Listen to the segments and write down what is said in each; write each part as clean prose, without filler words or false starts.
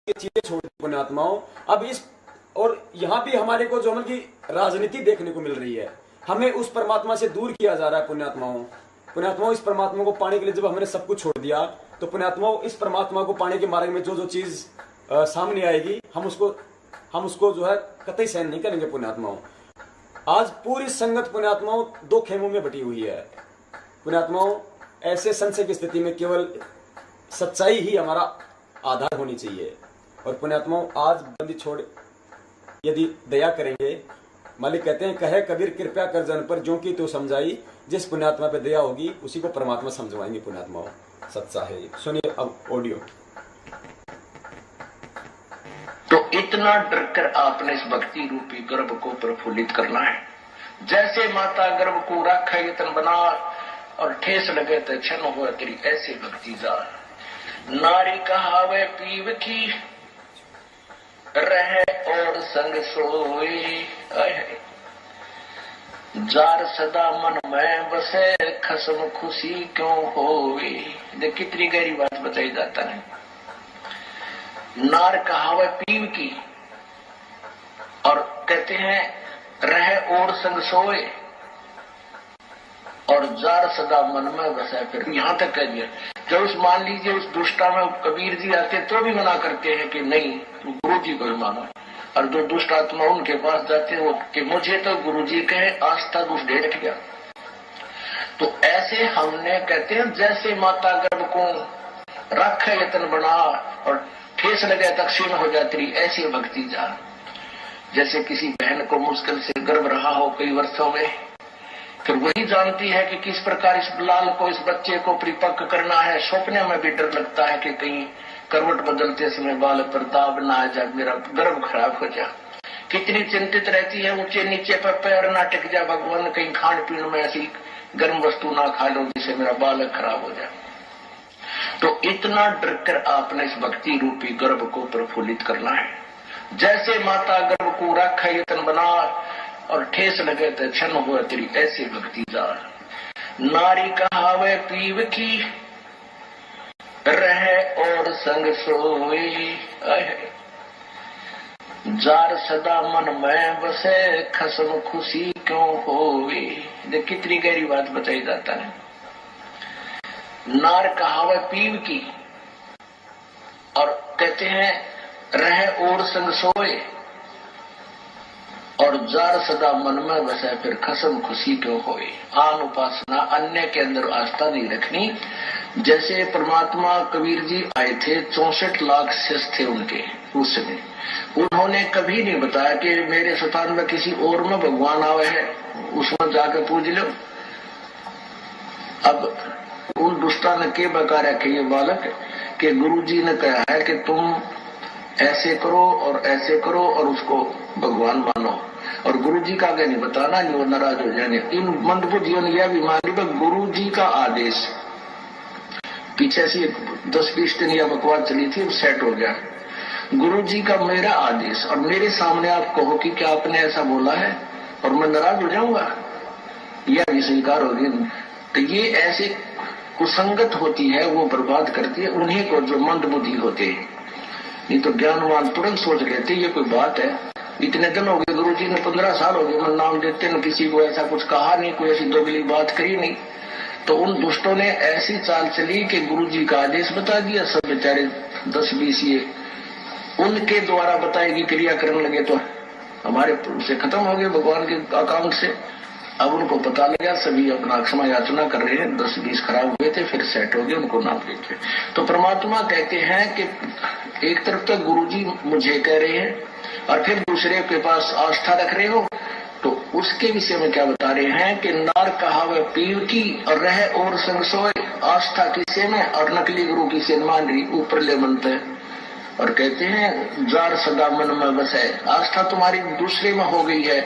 चीजें छोड़ दी पुण्यात्माओं। अब इस और यहाँ भी हमारे को जो की राजनीति देखने को मिल रही है, हमें उस परमात्मा से दूर किया जा रहा है पुण्यात्माओं। पुण्यात्माओं, इस परमात्मा को पाने के लिए जब हमने सब कुछ छोड़ दिया, तो पुण्यात्माओं इस परमात्मा को पाने के मार्ग में जो जो चीज सामने आएगी, हम उसको जो है कतई सहन नहीं करेंगे पुण्यात्माओं। आज पूरी संगत पुण्यात्माओं दो खेमों में बटी हुई है पुण्यात्माओं। ऐसे संशय की स्थिति में केवल सच्चाई ही हमारा आधार होनी चाहिए। और पुण्यात्माओं, आज बंदी छोड़ यदि दया करेंगे, मालिक कहते हैं, कहे कबीर कृपया कर जन पर, जो की तो समझाई, जिस पुण्यात्मा पे दया होगी उसी को परमात्मा समझवाएंगे पुण्यात्माओं। सच्चा है। सुनिए अब ऑडियो। तो इतना डरकर आपने इस भक्ति रूपी गर्भ को प्रफुल्लित करना है। जैसे माता गर्भ को रखा यतन बना और ठेस लगे तो क्षण हो तेरी ऐसे भक्ति जार। नारी कहावे पीव की रहे और संग सोए, जार सदा मन में बसे खसम खुशी क्यों होए। देख कितनी गहरी बात बताई जाता है। नार कहावे पीव की, और कहते हैं रहे और संग सोए, और जार सदा मन में बसे। फिर यहां तक कह दिया, जब उस मान लीजिए उस दुष्टा में कबीर जी आते तो भी मना करते हैं कि नहीं गुरु जी को ही मानो, और जो दुष्ट आत्मा उनके पास जाते हैं वो कि मुझे तो गुरु जी कहे आस्था दुष्ट दे रख गया। तो ऐसे हमने कहते हैं जैसे माता गर्भ को रख यतन बना और ठेस लगे तक्षीण हो जाती रही, ऐसी भक्ति जा। जैसे किसी बहन को मुश्किल से गर्भ रहा हो कई वर्षों में, फिर वही जानती है कि किस प्रकार इस लाल को, इस बच्चे को परिपक्व करना है। सपने में भी डर लगता है कि कहीं करवट बदलते समय बाल पर दाब ना आ जाए, मेरा गर्भ खराब हो जाए। कितनी चिंतित रहती है, ऊंचे नीचे पर पैर ना टिक जाए, भगवान कहीं खान पीन में ऐसी गर्म वस्तु ना खा लो जिससे मेरा बालक खराब हो जाए। तो इतना डरकर आपने इस भक्ति रूपी गर्भ को प्रफुल्लित करना है। जैसे माता गर्भ को रखा यतन बना और ठेस लगे तो क्षण हुआ तेरी ऐसे भक्ति जार। नारी कहावे पीव की रहे और संग सोए, जार सदा मन में बसे खसम खुशी क्यों होवे। देख कितनी गहरी बात बताई जाता है। नार कहावे पीव की, और कहते हैं रहे और संग सोए, और जार सदा मन में बसे। फिर खसम खुशी क्यों होए। आन उपासना, अन्य के अंदर आस्था नहीं रखनी। जैसे परमात्मा कबीर जी आए थे, 64 लाख शिष्य थे उनके उस समय, उन्होंने कभी नहीं बताया कि मेरे स्थान में किसी और में भगवान आवे है, उसमें जाकर पूज लो। अब उन दुष्टा ने के बका रखे ये बालक कि गुरु जी ने कहा है कि तुम ऐसे करो और ऐसे करो और उसको भगवान मानो, और गुरु जी का आगे नहीं बताना, नहीं वो नाराज हो जाने। इन मंदबुद्धियों ने यह भी मान ली गुरु जी का आदेश। पीछे से 10-20 दिन यह बकवास चली थी, सेट हो गया। गुरु जी का मेरा आदेश, और मेरे सामने आप कहो कि क्या आपने ऐसा बोला है और मैं नाराज हो जाऊंगा, यह भी स्वीकार होगी। तो ये ऐसे कुसंगत होती है, वो बर्बाद करती है उन्हीं को जो मंद बुद्धि होते हैं। नहीं तो ज्ञानवान तुरंत सोच लेते ये कोई बात है। इतने दिन हो गए, गुरु जी ने 15 साल हो गए, मैं नाम देते न किसी को ऐसा कुछ कहा नहीं, कोई ऐसी दोगली बात करी नहीं। तो उन दुष्टों ने ऐसी चाल चली कि गुरु जी का आदेश बता दिया, सब बेचारे 10-20 ये उनके द्वारा बताई गई क्रिया करने लगे, तो हमारे से खत्म हो गए भगवान के अकाउंट से। अब उनको पता लगा, सभी अपना क्षमा याचना कर रहे हैं। 10-20 खराब हुए थे, फिर सेट हो गए, उनको नाम देते। तो परमात्मा कहते हैं कि एक तरफ तो गुरुजी मुझे कह रहे हैं और फिर दूसरे के पास आस्था रख रहे हो, तो उसके विषय में क्या बता रहे हैं कि नार कहावे पीव की और रहे और संग सोए। आस्था किसे में और नकली गुरु की से मान रही, ऊपर ले बनते हैं। और कहते हैं जार सदा मन में बसे। आस्था तुम्हारी दूसरे में हो गई है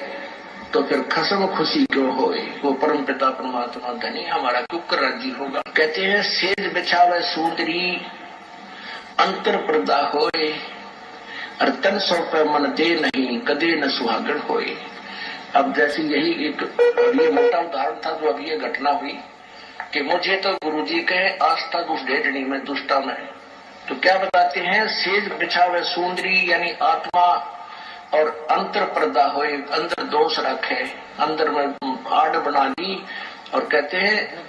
तो फिर खसम खुशी क्यों होए। वो परम पिता परमात्मा धनी हमारा क्यों राजी होगा। कहते हैं सेज बिछावे सूतरी अंतर पर्दा होए, और तन सौंपे मन दे नहीं कदे न सुहागण होए। अब जैसे यही एक ये मोटा उदाहरण था जो अब ये घटना हुई कि मुझे तो गुरुजी कहे आस्था दुष्ट ढेडनी में दुष्टा में, तो क्या बताते हैं, सेज बिछावे सुंदरी यानी आत्मा और अंतर पर्दा हो, अंदर दोष रखे, अंदर में आड़ बना ली, और कहते हैं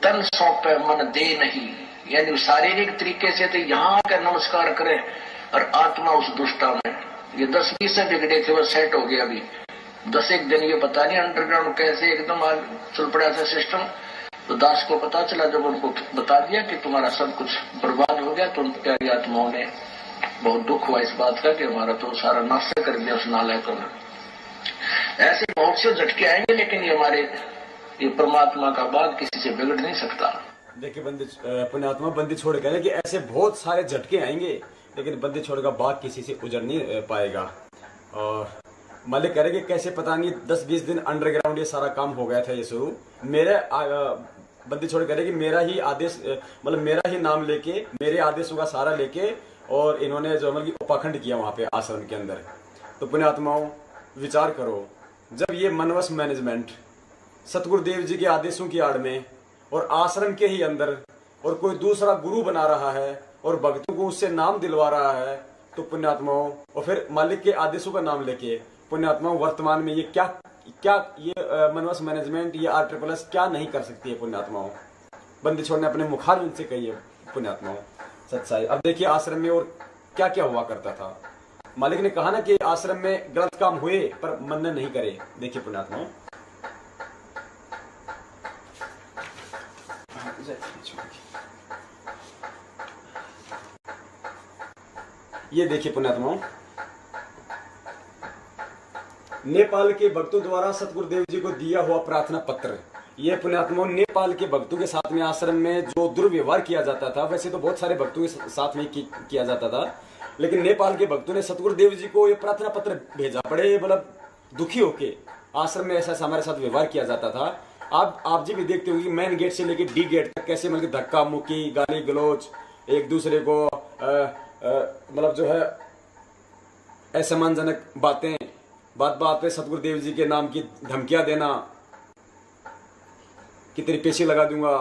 तन सौंपे मन दे नहीं, यानी शारीरिक तरीके से तो यहाँ आकर नमस्कार करें, और आत्मा उस दुष्टा में, ये 10-20 से बिगड़े थे, वो सेट हो गया अभी 10 दिन, ये पता नहीं अंडरग्राउंड कैसे एकदम आज चल पड़ा था सिस्टम। तो दास को पता चला, जब उनको बता दिया कि तुम्हारा सब कुछ बर्बाद हो गया, तो उन प्यारी आत्माओं ने बहुत दुख हुआ इस बात का कि हमारा तो सारा नाश कर दिया उस नालायकों ने। ऐसे बहुत से झटके आएंगे, लेकिन ये हमारे ये परमात्मा का बाग किसी से बिगड़ नहीं सकता। देखिए बंदी पुण्यात्मा बंदी छोड़ गए कि ऐसे बहुत सारे झटके आएंगे, लेकिन बंदी छोड़ का बाग किसी से उजड़ नहीं पाएगा। और मालिक कह रहे कि कैसे पता नहीं 10-20 दिन अंडरग्राउंड ये सारा काम हो गया था ये शुरू। मेरे बंदी छोड़ कह रहे कि मेरा ही आदेश, मतलब मेरा ही नाम लेके, मेरे आदेशों का सहारा लेके, और इन्होंने जो मतलब उपाखंड किया वहां पे आश्रम के अंदर। तो पुण्यात्माओं विचार करो, जब ये मनवस मैनेजमेंट सतगुरुदेव जी के आदेशों की आड़ में और आश्रम के ही अंदर और कोई दूसरा गुरु बना रहा है और भक्तों को उससे नाम दिलवा रहा है, तो पुण्यात्माओं और फिर मालिक के आदेशों का नाम लेके पुण्यात्माओं वर्तमान में ये क्या ये मनवस मैनेजमेंट, ये RSSS क्या नहीं कर सकती है पुण्यात्माओं। बंदी छोड़ ने अपने मुखार से कही है पुण्यात्माओं सच्चाई। अब देखिए आश्रम में और क्या क्या हुआ करता था। मालिक ने कहा ना कि आश्रम में गलत काम हुए पर मन नहीं करे। देखिए पुण्यात्माओं, ये देखिए पुण्यात्माओं, नेपाल के भक्तों द्वारा सतगुरुदेव जी को दिया हुआ प्रार्थना पत्र। ये पुण्यात्माओं नेपाल के भक्तों के साथ में आश्रम में जो दुर्व्यवहार किया जाता था, वैसे तो बहुत सारे भक्तों के साथ में किया जाता था, लेकिन नेपाल के भक्तों ने सतगुरुदेव जी को ये प्रार्थना पत्र भेजा। बड़े मतलब दुखी होके आश्रम में ऐसा हमारे साथ व्यवहार किया जाता था। आप जी भी देखते होंगे मेन गेट से लेके डी गेट तक कैसे मतलब धक्का मुक्की, गाली गलौज, एक दूसरे को मतलब जो है असम्मानजनक बातें, बात बात पे सतगुरुदेव जी के नाम की धमकियां देना कि तेरी पेशी लगा दूंगा,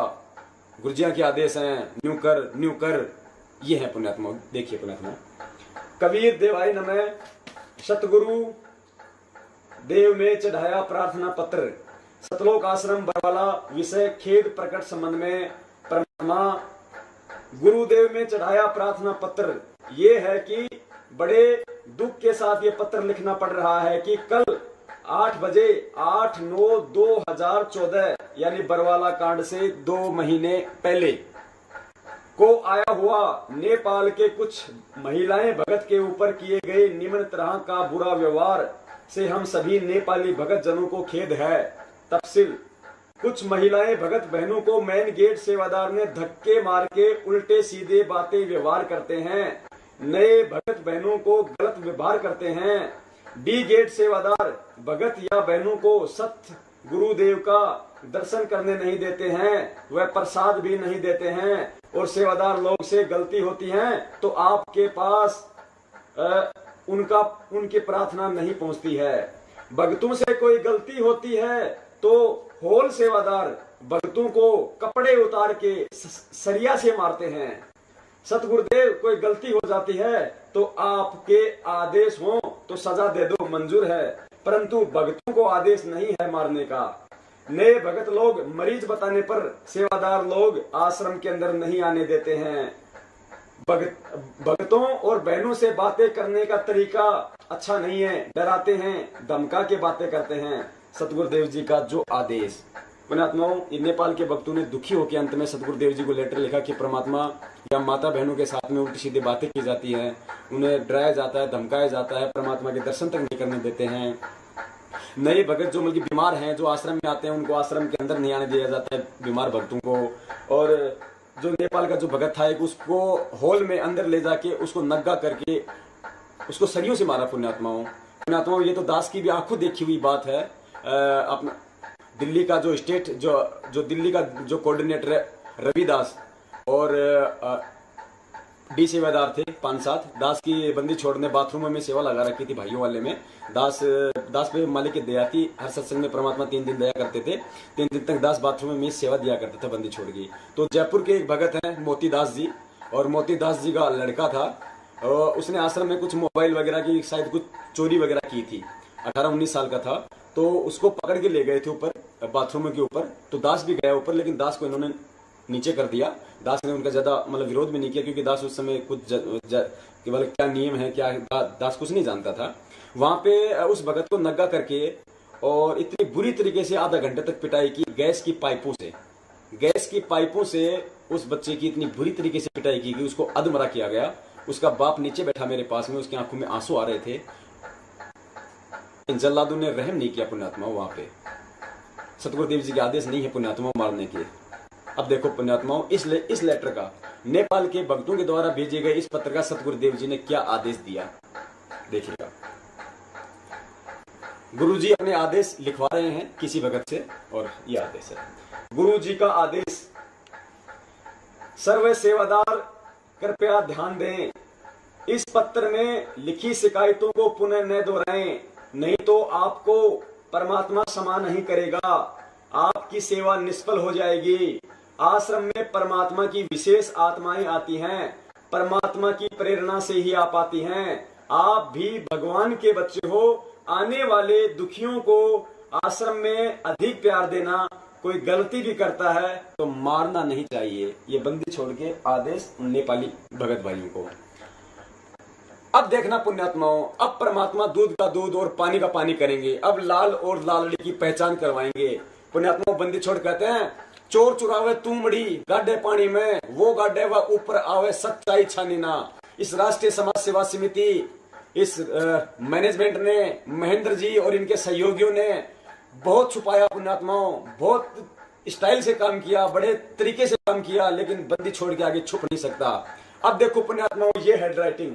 गुरुजिया के आदेश हैं, न्यू कर, ये है पुण्यात्मा। देखिए पुण्यात्मा, कबीर देवाय नमः, सतगुरु देव में चढ़ाया प्रार्थना पत्र, सतलोक आश्रम बरवाला, विषय खेद प्रकट संबंध में परमात्मा गुरुदेव में चढ़ाया प्रार्थना पत्र। ये है कि बड़े दुख के साथ ये पत्र लिखना पड़ रहा है कि कल 8 बजे 8/9/2014 यानी बरवाला कांड से 2 महीने पहले को आया हुआ नेपाल के कुछ महिलाएं भगत के ऊपर किए गए निम्न तरह का बुरा व्यवहार से हम सभी नेपाली भगत जनों को खेद है। तफसील, कुछ महिलाएं भगत बहनों को मेन गेट सेवादार ने धक्के मार के उल्टे सीधे बातें व्यवहार करते हैं, नए भगत बहनों को गलत व्यवहार करते हैं। डी गेट सेवादार भगत या बहनों को सत्य गुरुदेव का दर्शन करने नहीं देते हैं, वह प्रसाद भी नहीं देते हैं, और सेवादार लोग से गलती होती है तो आपके पास उनकी प्रार्थना नहीं पहुंचती है। भक्तों से कोई गलती होती है तो होल सेवादार भक्तों को कपड़े उतार के सरिया से मारते हैं। सतगुरुदेव कोई गलती हो जाती है तो आपके आदेश हो तो सजा दे दो, मंजूर है, परंतु भक्तों को आदेश नहीं है मारने का। नए भगत लोग मरीज बताने पर सेवादार लोग आश्रम के अंदर नहीं आने देते हैं। भक्तों और बहनों से बातें करने का तरीका अच्छा नहीं है, डराते हैं, धमका के बातें करते हैं। सतगुरुदेव जी का जो आदेश, पुण्यात्माओं, नेपाल के भक्तों ने दुखी होकर अंत में सतगुरुदेव जी को लेटर लिखा कि परमात्मा या माता बहनों के साथ में उल्टी सीधी बातें की जाती है, उन्हें डराया जाता है, धमकाया जाता है, परमात्मा के दर्शन तक नहीं करने देते हैं। नए भगत जो मतलब बीमार हैं, जो आश्रम में आते हैं, उनको आश्रम के अंदर नहीं आने दिया जाता है बीमार भक्तों को। और जो नेपाल का जो भगत था एक उसको हॉल में अंदर ले जाके उसको नग्गा करके उसको सरियों से मारा। पुण्यात्माओं, ये तो दास की भी आंखों देखी हुई बात है। अपना दिल्ली का जो स्टेट जो दिल्ली का जो कोऑर्डिनेटर है रविदास और डी सेवादार थे 5-7, दास की बंदी छोड़ने बाथरूम में सेवा लगा रखी थी भाइयों वाले में। दास पे मालिक की दया थी, हर सत्संग में परमात्मा 3 दिन दया करते थे, 3 दिन तक दास बाथरूम में सेवा दिया करता था बंदी छोड़ की। तो जयपुर के एक भगत हैं मोती दास जी, और मोती दास जी का लड़का था, और उसने आश्रम में कुछ मोबाइल वगैरह की शायद कुछ चोरी वगैरह की थी। 18-19 साल का था, तो उसको पकड़ के ले गए थे ऊपर बाथरूम के ऊपर। तो दास भी गया ऊपर, लेकिन दास को इन्होंने नीचे कर दिया। दास ने उनका ज्यादा मतलब विरोध भी नहीं किया, क्योंकि दास उस समय कुछ केवल क्या नियम है क्या दास कुछ नहीं जानता था। वहां पे उस भगत को नंगा करके और इतनी बुरी तरीके से आधा घंटे तक पिटाई की गैस की पाइपों से उस बच्चे की इतनी बुरी तरीके से पिटाई की कि उसको अधमरा किया गया। उसका बाप नीचे बैठा मेरे पास में, उसकी आंखों में आंसू आ रहे थे। जल्लादों ने रहम नहीं किया पुण्यात्मा वहां पे। सतगुरुदेव जी के आदेश नहीं है पुण्यात्मा मारने के। अब देखो पुण्यात्माओं, इस लेटर का नेपाल के भक्तों के द्वारा भेजे गए इस पत्र का सतगुरुदेव जी ने क्या आदेश दिया, देखिएगा। गुरु जी अपने आदेश लिखवा रहे हैं किसी भगत से, और यह आदेश है गुरु जी का आदेश। सर्व सेवादार कृपया ध्यान दें, इस पत्र में लिखी शिकायतों को पुनः न दोहराएं, नहीं तो आपको परमात्मा क्षमा नहीं करेगा, आपकी सेवा निष्फल हो जाएगी। आश्रम में परमात्मा की विशेष आत्माएं आती हैं, परमात्मा की प्रेरणा से ही आप आती हैं। आप भी भगवान के बच्चे हो। आने वाले दुखियों को आश्रम में अधिक प्यार देना, कोई गलती भी करता है तो मारना नहीं चाहिए। ये बंदी छोड़ के आदेश नेपाली भगत भाइयों को। अब देखना पुण्यात्माओं, अब परमात्मा दूध का दूध और पानी का पानी करेंगे। अब लाल और लालड़ी की पहचान करवाएंगे। पुण्यात्माओं, बंदी छोड़ कहते हैं, चोर चुरावे तूमड़ी गाड्डे पानी में, वो गाड्डे व ऊपर आवे सच्चाई छानी ना। इस राष्ट्रीय समाज सेवा समिति, इस मैनेजमेंट ने, महेंद्र जी और इनके सहयोगियों ने बहुत छुपाया पुण्यात्माओं, बहुत स्टाइल से काम किया, बड़े तरीके से काम किया, लेकिन बंदी छोड़ के आगे छुप नहीं सकता। अब देखो पुण्यात्माओं, ये हैंड राइटिंग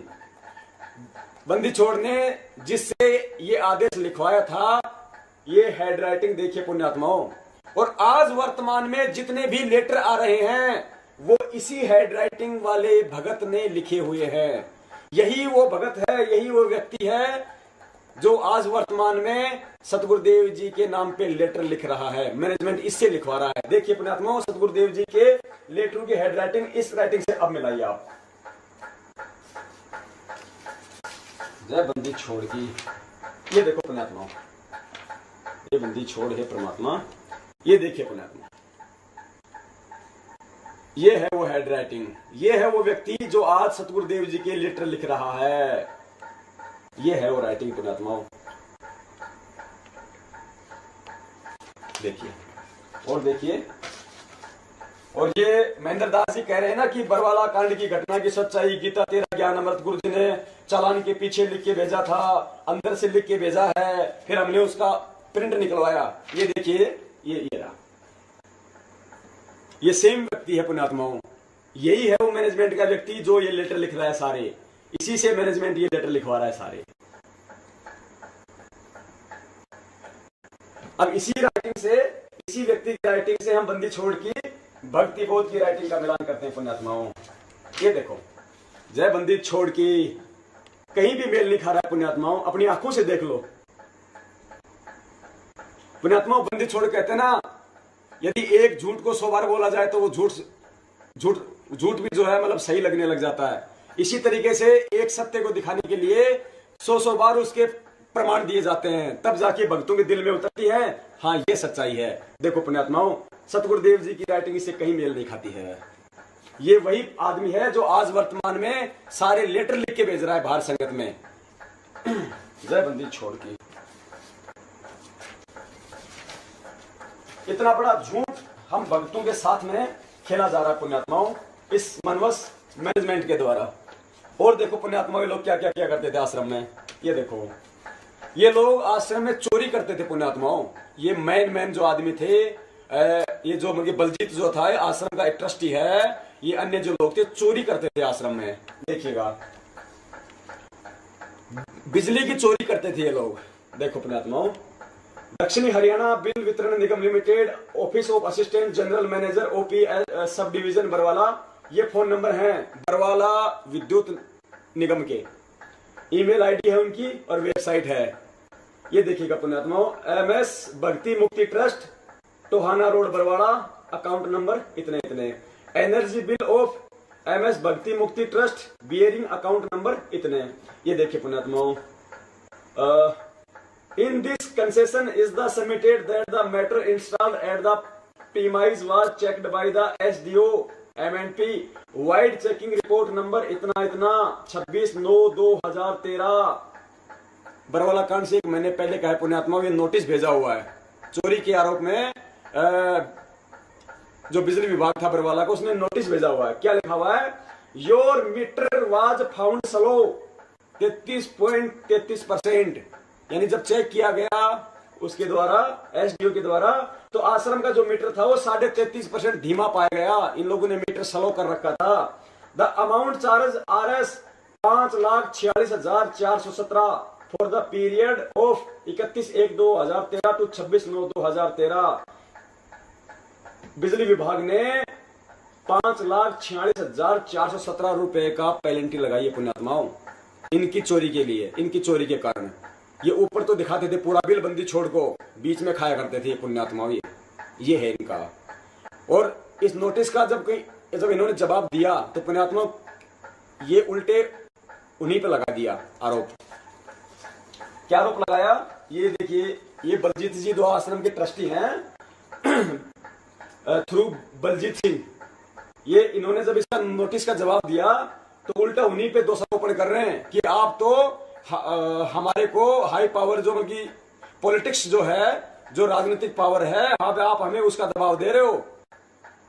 बंदी छोड़ ने जिससे ये आदेश लिखवाया था, ये हैंड राइटिंग देखिए पुण्यात्माओं। और आज वर्तमान में जितने भी लेटर आ रहे हैं वो इसी हैंड राइटिंग वाले भगत ने लिखे हुए हैं। यही वो भगत है, यही वो व्यक्ति है जो आज वर्तमान में सतगुरुदेव जी के नाम पे लेटर लिख रहा है। मैनेजमेंट इससे लिखवा रहा है। देखिए पुण्यात्माओं, सतगुरुदेव जी के लेटर की हैंड राइटिंग इस राइटिंग से अब मिलाइए आप। जय बंदी छोड़ की, ये देखो पुण्यात्माओं, ये बंदी छोड़ है परमात्मा। ये देखिए पुण्यात्मा, ये है वो हैंड राइटिंग, ये है वो व्यक्ति जो आज सतगुरुदेव जी के लेटर लिख रहा है। ये है वो राइटिंग पुण्यात्माओं, देखिए और देखिए। और ये महेंद्र दास जी कह रहे हैं ना कि बरवाला कांड की घटना की सच्चाई गीता 13 ज्ञान अमृत गुरु जी ने चालान के पीछे लिख के भेजा था, अंदर से लिख के भेजा है, फिर हमने उसका प्रिंट निकलवाया। ये देखिए, ये रहा, ये सेम व्यक्ति है पुण्यात्माओं। यही है वो मैनेजमेंट का व्यक्ति जो ये लेटर लिख रहा है सारे। इसी से मैनेजमेंट ये लेटर लिखवा रहा है सारे। अब इसी राइटिंग से, इसी व्यक्ति की राइटिंग से हम बंदी छोड़ की भक्ति बोध की राइटिंग का मिलान करते हैं पुण्यात्माओं। ये देखो, जय बंदी छोड़ की कहीं भी मेल नहीं खा रहा है पुण्यात्माओं, अपनी आंखों से देख लो पुण्यात्माओं। बंदी छोड़ कहते हैं ना, यदि एक झूठ को 100 बार बोला जाए तो वो झूठ भी जो है मतलब सही लगने लग जाता है। इसी तरीके से एक सत्य को दिखाने के लिए 100 बार उसके प्रमाण दिए जाते हैं, तब जाके भक्तों के दिल में उतरती है, हाँ ये सच्चाई है। देखो पुण्यात्माओं, सतगुरुदेव जी की राइटिंग इससे कहीं मेल नहीं खाती है। ये वही आदमी है जो आज वर्तमान में सारे लेटर लिख के भेज रहा है बाहर संगत में। जय बंदी छोड़ की, इतना बड़ा झूठ हम भक्तों के साथ में खेला जा रहा है पुण्यात्माओं, इस मनवस मैनेजमेंट के द्वारा। और देखो पुण्यात्माओं, ये लोग क्या क्या क्या करते थे आश्रम में। ये देखो, ये लोग आश्रम में चोरी करते थे पुण्यात्माओं। ये मैन जो आदमी थे, ये जो बलजीत जो था आश्रम का एक ट्रस्टी है, ये अन्य जो लोग थे चोरी करते थे आश्रम में। देखिएगा, बिजली की चोरी करते थे ये लोग। देखो पुण्यात्माओं, दक्षिणी हरियाणा बिल वितरण निगम limited, office of assistant general manager OP sub division Barwala, ये फोन नंबर है बरवाला विद्युत निगम के। ईमेल आईडी है उनकी और वेबसाइट है। ये देखिएगा पुण्यात्माओं, MS Bhakti Mukti trust, Tohana road Barwara, account number इतने इतने। एनर्जी बिल ऑफ MS भक्ति Mukti trust bearing account number इतने। ये देखिए पुण्यात्माओं, in this concession is the submitted that the matter installed at the premise was checked by the SDO MNP vide checking report number इतना इतना 26/9/2013। बरवाला कांड से 1 महीने पहले का है पुण्यात्माओं। ये नोटिस भेजा हुआ है चोरी के आरोप में। जो बिजली विभाग था बरवाला को, उसने नोटिस भेजा हुआ है। क्या लिखा हुआ है? Your meter was found slow 33.33%। यानी जब चेक किया गया उसके द्वारा, SDO के द्वारा, तो आश्रम का जो मीटर था वो 33.5% धीमा पाया गया। इन लोगों ने मीटर स्लो कर रखा था। The amount charge RS 5,46,417 for the period of 31/1/2013 to 26/9/2013। बिजली विभाग ने 5,46,417 रुपए का पेनल्टी लगाई है पुण्यात्माओं, इनकी चोरी के लिए, इनकी चोरी के कारण। ये ऊपर तो दिखाते थे पूरा बिल बंदी छोड़ को, बीच में खाया करते थे ये पुण्यात्माओं। ये है इनका। और इस नोटिस का जब इन्होंने जवाब दिया तो पुण्यात्माओं ये उल्टे उन्हीं पे लगा दिया आरोप। क्या आरोप लगाया? ये देखिए, ये बलजीत जी दो आश्रम के ट्रस्टी हैं थ्रू बलजीत सिंह। ये इन्होंने जब इसका नोटिस का जवाब दिया तो उल्टा उन्हीं पे दोषारोपण कर रहे हैं कि आप तो हमारे को हाई पावर जो की पॉलिटिक्स जो है, जो राजनीतिक पावर है, आप हमें उसका दबाव दे रहे हो।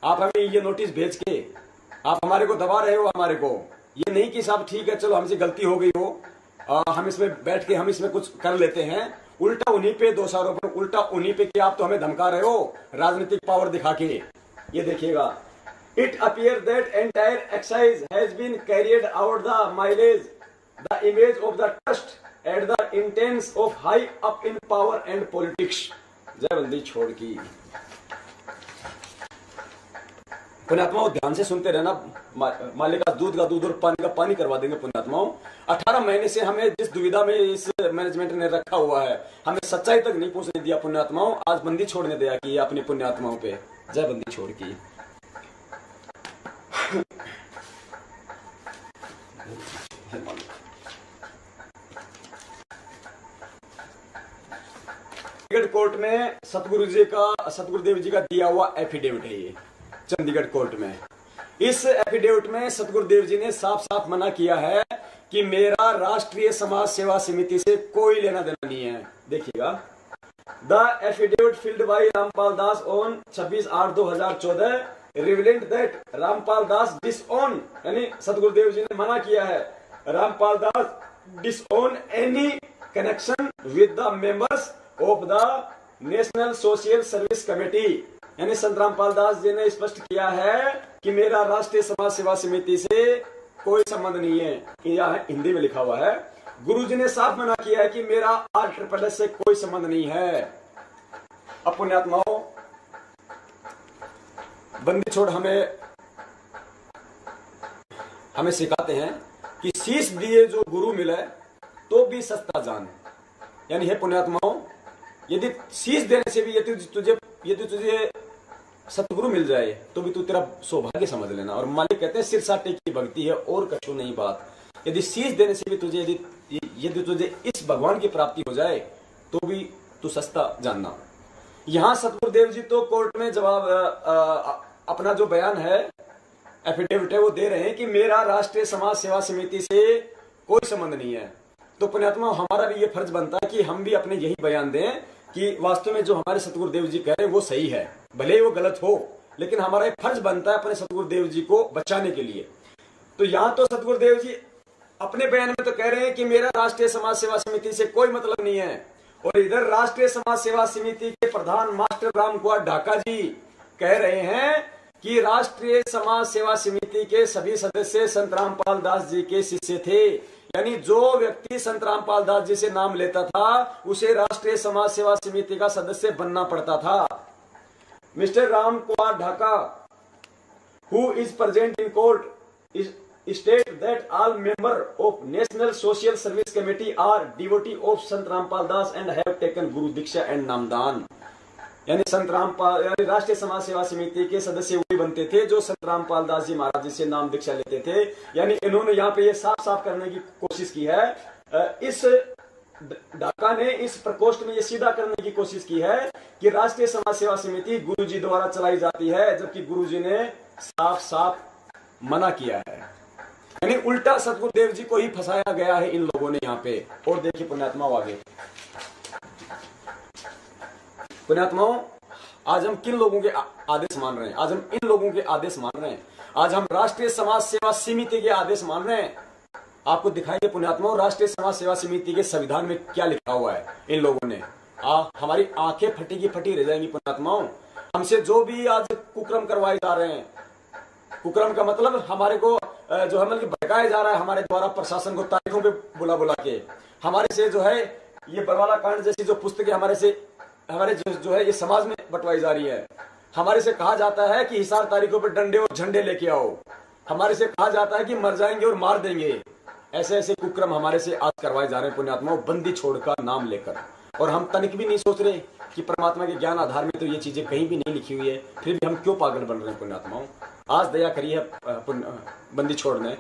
आप हमें ये नोटिस भेज के आप हमारे को दबा रहे हो। हमारे को ये नहीं कि साहब ठीक है चलो हमसे गलती हो गई हो, हम इसमें बैठ के हम इसमें कुछ कर लेते हैं। उल्टा उन्हीं पे दोषारोपण, उल्टा उन्हीं पे कि आप तो हमें धमका रहे हो राजनीतिक पावर दिखा के। ये देखिएगा, it appear that entire exercise has been carried out the mileage the image of the trust at the instance of high up in power and politics. जय बंदी छोड़ की। पुण्यात्माओं ध्यान से सुनते रहना। मालिक का दूध और पानी का पानी करवा देंगे पुण्यात्माओं। 18 महीने से हमें जिस दुविधा में इस मैनेजमेंट ने रखा हुआ है, हमें सच्चाई तक नहीं पहुंचने दिया पुण्यात्माओं। आज बंदी छोड़ने दिया कि अपनी पुण्यात्माओं पे। जय बंदी छोड़ की। कोर्ट में सतगुरुदेव जी का दिया हुआ एफिडेविट है ये, चंडीगढ़ कोर्ट में। इस एफिडेविट में सतगुरुदेव जी ने साफ साफ मना किया है कि मेरा राष्ट्रीय समाज सेवा समिति से कोई लेना देना नहीं है। देखिएगा, the affidavit filed by Rampal Das on 26/8/2014 revealed that Rampal Das disown, यानी सतगुरुदेव जी ने मना किया है Rampal Das disown any connection with the members of the national social service committee. यानी संत रामपाल दास जी ने स्पष्ट किया है कि मेरा राष्ट्रीय समाज सेवा समिति से कोई संबंध नहीं है। यह हिंदी में लिखा हुआ है। गुरुजी ने साफ मना किया है कि मेरा RSS से कोई संबंध नहीं है। अब पुण्यात्माओं, बंदी छोड़ हमें सिखाते हैं कि शीश दिए जो गुरु मिले तो भी सस्ता जान। यानी है पुण्यात्माओं, यदि शीश देने से भी यदि तुझे सतगुरु मिल जाए तो भी तू तेरा सौभाग्य समझ लेना। और मालिक कहते हैं सिर साटे की भक्ति है और कछु नहीं बात। यदि शीश देने से भी तुझे यदि तुझे इस भगवान की प्राप्ति हो जाए तो भी तू सस्ता जानना। यहाँ सतगुरुदेव जी तो कोर्ट में जवाब अपना जो बयान है, एफिडेविट है, वो दे रहे हैं कि मेरा राष्ट्रीय समाज सेवा समिति से कोई संबंध नहीं है। तो पुण्यात्मा हमारा भी ये फर्ज बनता है कि हम भी अपने यही बयान दें कि वास्तव में जो हमारे सतगुरुदेव जी कह रहे हैं वो सही है, भले ही वो गलत हो, लेकिन हमारा एक फर्ज बनता है अपने सतगुरुदेव जी को बचाने के लिए। तो यहाँ तो सतगुरुदेव जी अपने बयान में तो कह रहे हैं कि मेरा राष्ट्रीय समाज सेवा समिति से कोई मतलब नहीं है, और इधर राष्ट्रीय समाज सेवा समिति के प्रधान मास्टर राम कुमार ढाका जी कह रहे हैं कि राष्ट्रीय समाज सेवा समिति के सभी सदस्य संत रामपाल दास जी के शिष्य थे। यानी जो व्यक्ति संत रामपाल दास जी से नाम लेता था उसे राष्ट्रीय समाज सेवा समिति का सदस्य बनना पड़ता था। Mister Ram Kumar Dhaka, who is present in court, state that all members of National Social Service Committee are devotee of Sant Rampal Das and have taken Guru Diksha and Namdan। यानी संत रामपाल यानी राष्ट्रीय समाज सेवा समिति के सदस्य वही बनते थे जो संत रामपाल दास जी महाराज जी से नाम दीक्षा लेते थे। यानी इन्होंने यहाँ पे ये साफ साफ करने की कोशिश की है, इस ढाका ने इस प्रकोष्ठ में ये सीधा करने की कोशिश की है कि राष्ट्रीय समाज सेवा समिति गुरुजी द्वारा चलाई जाती है, जबकि गुरुजी ने साफ साफ मना किया है। यानी उल्टा सतगुरुदेव जी को ही फंसाया गया है इन लोगों ने यहाँ पे। और देखिए पुण्यात्माओं आगे, पुण्यात्माओं आज हम किन लोगों के आदेश मान रहे हैं? आज हम इन लोगों के आदेश मान रहे हैं, आज हम राष्ट्रीय समाज सेवा समिति के आदेश मान रहे हैं। आपको दिखाएंगे पुण्यात्माओं राष्ट्रीय समाज सेवा समिति के संविधान में क्या लिखा हुआ है इन लोगों ने। हमारी आंखें फटी की फटी रह जाएंगी पुण्यात्माओं। हमसे जो भी आज कुक्रम करवाए जा रहे हैं, कुक्रम का मतलब हमारे को जो है मतलब भड़काया जा रहा है हमारे द्वारा प्रशासन को तारीखों पे बुला बुला के, हमारे से जो है ये बरवाला कांड जैसी जो पुस्तकें हमारे जो है ये समाज में बंटवाई जा रही है। हमारे से कहा जाता है कि हिसार तारीखों पर डंडे और झंडे लेके आओ, हमारे से कहा जाता है कि मर जाएंगे और मार देंगे। ऐसे ऐसे कुक्रम हमारे से आज करवाए जा रहे हैं पुण्यात्माओं, बंदी छोड़ का नाम लेकर। और हम तनिक भी नहीं सोच रहे कि परमात्मा के ज्ञान आधार में तो ये चीजें कहीं भी नहीं लिखी हुई है, फिर भी हम क्यों पागल बन रहे हैं पुण्यात्माओं। आज दया करी है बंदी छोड़ने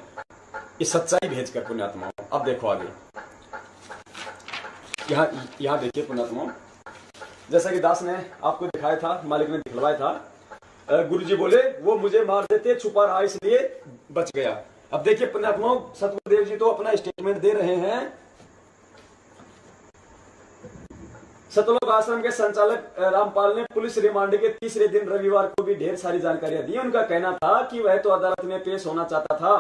इस सच्चाई भेज कर पुण्यात्माओं। अब देखो आगे, यहाँ देखिए पुण्यात्माओं, जैसा कि दास ने आपको दिखाया था, मालिक ने दिखलवाया था, गुरुजी बोले वो मुझे मार देते, छुपा रहा इसलिए बच गया। अब देखिए पुण्यात्माओं सतगुरुदेव जी तो अपना स्टेटमेंट दे रहे हैं। सतलोक आश्रम के संचालक रामपाल ने पुलिस रिमांड के तीसरे दिन रविवार को भी ढेर सारी जानकारियां दी। उनका कहना था कि वह तो अदालत में पेश होना चाहता था,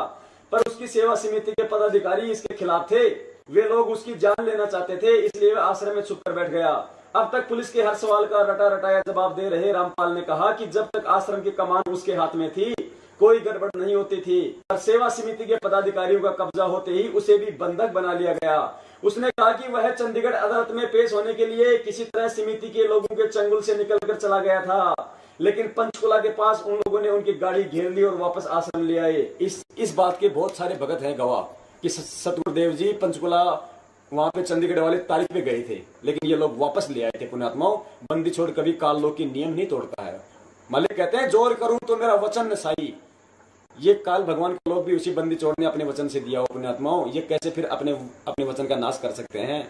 पर उसकी सेवा समिति के पदाधिकारी इसके खिलाफ थे। वे लोग उसकी जान लेना चाहते थे, इसलिए वह आश्रम में छुप कर बैठ गया। अब तक पुलिस के हर सवाल का रटा रटाया जवाब दे रहे रामपाल ने कहा कि जब तक आश्रम की कमान उसके हाथ में थी कोई गड़बड़ नहीं होती थी, पर सेवा समिति के पदाधिकारियों का कब्जा होते ही उसे भी बंधक बना लिया गया। उसने कहा कि वह चंडीगढ़ अदालत में पेश होने के लिए किसी तरह समिति के लोगों के चंगुल से निकलकर चला गया था, लेकिन पंचकुला के पास उन लोगों ने उनकी गाड़ी घेर ली और वापस आश्रम ले आए। इस बात के बहुत सारे भगत हैं गवाह कि सतगुरुदेव जी पंचकुला वहां पे चंडीगढ़ वाले तारीख पे गए थे, लेकिन ये लोग वापस ले आए थे पुण्यात्माओं। बंदी छोड़ कभी काल लोक की नियम नहीं तोड़ता है। मालिक कहते हैं जोर करूं तो मेरा वचन न साई। ये काल भगवान के लोग भी उसी बंदी छोड़ ने अपने वचन से दिया हो पुण्यात्माओं, ये कैसे फिर अपने वचन का नाश कर सकते हैं।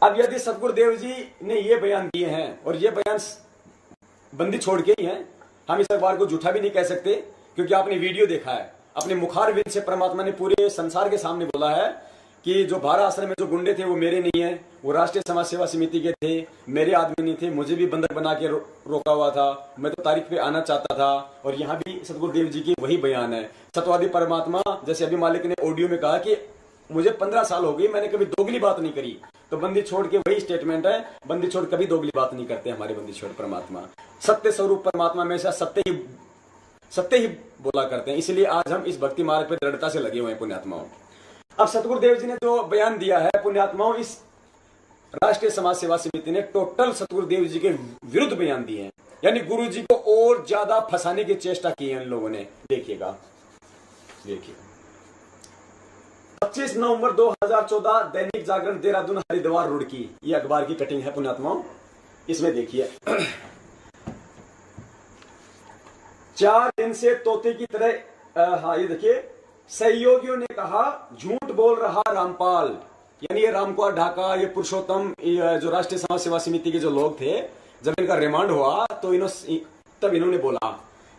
अब यदि सतगुरुदेव जी ने ये बयान दिए हैं और ये बयान बंदी छोड़ के ही हैं, हम इस अखबार को झूठा भी नहीं कह सकते, क्योंकि आपने वीडियो देखा है। अपने मुखार विद से परमात्मा ने पूरे संसार के सामने बोला है कि जो भारा आश्रम में जो गुंडे थे वो मेरे नहीं है, वो राष्ट्रीय समाज सेवा समिति के थे, मेरे आदमी नहीं थे, मुझे भी बंधक बना के रोका हुआ था, मैं तो तारीख पे आना चाहता था। और यहाँ भी सतगुरुदेव जी की वही बयान है। सतवादी परमात्मा जैसे अभी मालिक ने ऑडियो में कहा कि मुझे 15 साल हो गई, मैंने कभी दोगली बात नहीं करी, तो बंदी छोड़ के वही स्टेटमेंट है, बंदी छोड़ कभी दोगली बात नहीं करते हमारे बंदी छोड़ परमात्मा। सत्य स्वरूप परमात्मा में से सत्य ही बोला करते हैं, इसलिए आज हम इस भक्ति मार्ग पर दृढ़ता से लगे हुए हैं पुण्यात्माओं। अब सतगुरुदेव जी ने जो बयान दिया है पुण्यात्माओं, इस राष्ट्रीय समाज सेवा समिति ने टोटल सतगुरुदेव जी के विरुद्ध बयान दिए हैं, यानी गुरु जी को और ज्यादा फंसाने की चेष्टा की है इन लोगों ने। देखिएगा, देखिए 25 नवंबर 2014 दैनिक जागरण देहरादून हरिद्वार रुड़की, ये अखबार की कटिंग है पुण्यात्माओं। इसमें देखिए 4 दिन से तोते की तरह, हाँ ये देखिए, सहयोगियों ने कहा झूठ बोल रहा रामपाल। यानी ये रामकुमार ढाका, ये पुरुषोत्तम, जो राष्ट्रीय समाज सेवा समिति के जो लोग थे, जब इनका रिमांड हुआ तो तब इन्होंने बोला,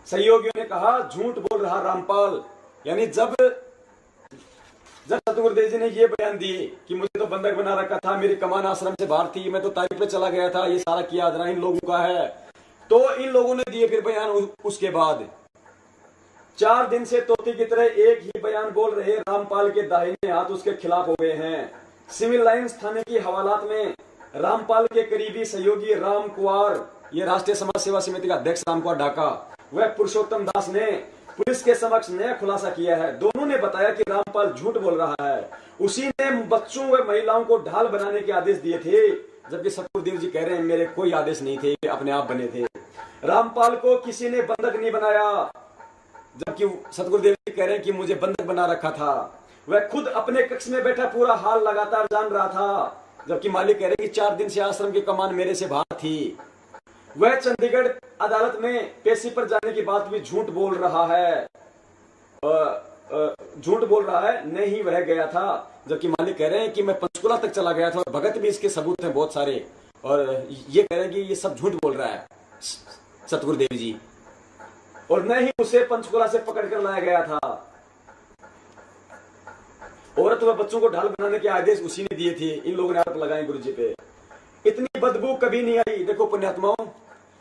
सहयोगियों ने कहा झूठ बोल रहा रामपाल। यानी जब सतगुरुदेव जी ने ये बयान दिए कि मुझे तो बंधक बना रखा था, मेरी कमान आश्रम से बाहर थी, मैं तो तारीख पे चला गया था, ये सारा किया आदरा इन लोगों का है, तो इन लोगों ने दिए फिर बयान। उसके बाद 4 दिन से तोते की तरह एक ही बयान बोल रहे रामपाल के दाहिने हाथ उसके खिलाफ हो गए हैं। सिविल लाइंस थाने की हवालात में रामपाल के करीबी सहयोगी राम कुमार, ये राष्ट्रीय समाज सेवा समिति का अध्यक्ष राम कुमार ढाका, वह पुरुषोत्तम दास ने पुलिस के समक्ष नया खुलासा किया है। दोनों ने बताया कि रामपाल झूठ बोल रहा है, उसी ने बच्चों व महिलाओं को ढाल बनाने के आदेश दिए थे, जबकि सतगुरुदेव जी कह रहे हैं मेरे कोई आदेश नहीं थे, अपने आप बने थे। रामपाल को किसी ने बंधक नहीं बनाया, जबकि सतगुरुदेव जी कह रहे हैं कि मुझे बंधक बना रखा था। वह खुद अपने कक्ष में बैठा पूरा हाल लगातार जान रहा था, जबकि मालिक कह रहे हैं कि 4 दिन से आश्रम की कमान मेरे से बाहर थी। वह चंडीगढ़ अदालत में पेशी पर जाने की बात भी झूठ बोल रहा है, झूठ बोल रहा है, नहीं वह गया था। जबकि मालिक कह रहे हैं कि मैं पंचकुला तक चला गया था, और भगत भी इसके सबूत हैं बहुत सारे, और ये कह रहे हैं कि ये सब झूठ बोल रहा है सतगुरुदेव जी, और न ही उसे पंचकुला से पकड़ कर लाया गया था। औरत व बच्चों को ढाल बनाने के आदेश उसी ने दिए थे। इन लोगों ने आरोप लगाए गुरु जी पे। इतनी बदबू कभी नहीं आई। देखो पुण्यात्माओं,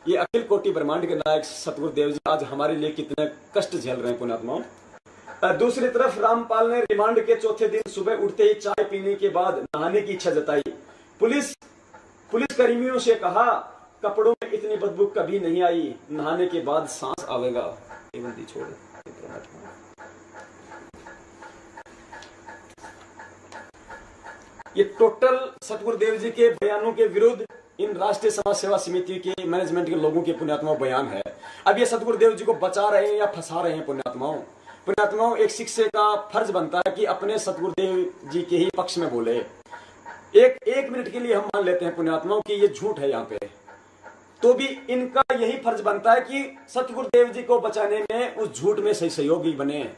ये अखिल कोटि ब्रह्मांड के नायक सतगुरुदेव जी आज हमारे लिए कितने कष्ट झेल रहे हैं पुण्यात्माओं। दूसरी तरफ रामपाल ने रिमांड के चौथे दिन सुबह उठते ही चाय पीने के बाद नहाने की इच्छा जताई। पुलिस कर्मियों से कहा, कपड़ों में इतनी बदबू कभी नहीं आई, नहाने के बाद सांस आवेगा। छोड़ ये टोटल सतगुरुदेव जी के बयानों के विरुद्ध इन राष्ट्रीय समाज सेवा समिति के मैनेजमेंट के लोगों के पुण्यात्माओं बयान है। अब ये सतगुरुदेव जी को बचा रहे हैं या फंसा रहे हैं पुण्यात्माओं। पुण्यात्माओं, एक शिक्षक का फर्ज बनता है कि अपने सतगुरुदेव जी के ही पक्ष में बोले। एक मिनट के लिए हम मान लेते हैं पुण्यात्माओं कि ये झूठ है यहाँ पे, तो भी इनका यही फर्ज बनता है कि सतगुरुदेव जी को बचाने में उस झूठ में सही सहयोगी बने,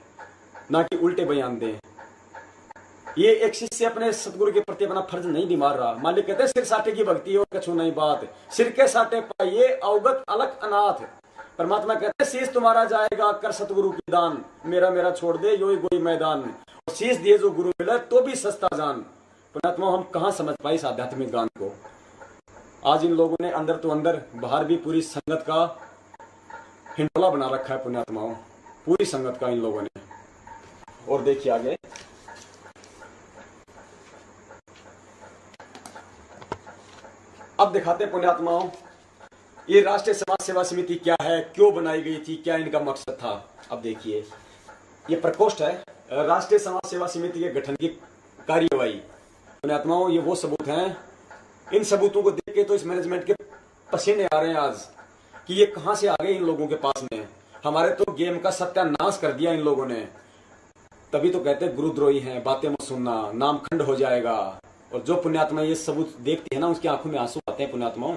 ना कि उल्टे बयान दें। ये एक शिष्य अपने सतगुरु के प्रति अपना फर्ज नहीं निभा रहा। मालिक कहते हैं, सिर साटे की भक्ति और कछु नहीं बात, सिर के साटे पाइए अवगत अलग अनाथ। परमात्मा कहते हैं, शीश तुम्हारा जाएगा कर सतगुरु की दान, मेरा मेरा छोड़ दे यो गोई मैदान। और शीश दिए जो गुरु मिला तो भी सस्ता जान। पुण्यात्मा, हम कहाँ समझ पाए इस आध्यात्मिक गान को। आज इन लोगों ने अंदर तो अंदर बाहर भी पूरी संगत का हिंडोला बना रखा है पुण्यात्माओं, पूरी संगत का इन लोगों ने। और देखिए आगे, अब दिखाते हैं पुण्यात्माओं ये राष्ट्रीय समाज सेवा समिति क्या है, क्यों बनाई गई थी, क्या इनका मकसद था। अब देखिए, ये प्रकोष्ठ है राष्ट्रीय समाज सेवा समिति के गठन की कार्यवाही। पुण्यात्माओं, ये वो सबूत हैं, इन सबूतों को देख के तो इस मैनेजमेंट के पसीने आ रहे हैं आज कि ये कहां से आ गए इन लोगों के पास में। हमारे तो गेम का सत्यानाश कर दिया इन लोगों ने। तभी तो कहते हैं गुरुद्रोही हैं, बातें मत सुनना, नाम खंड हो जाएगा। और जो पुण्यात्मा ये सबूत देखते हैं ना, उसकी आंखों में आंसू आते हैं पुण्यात्माओं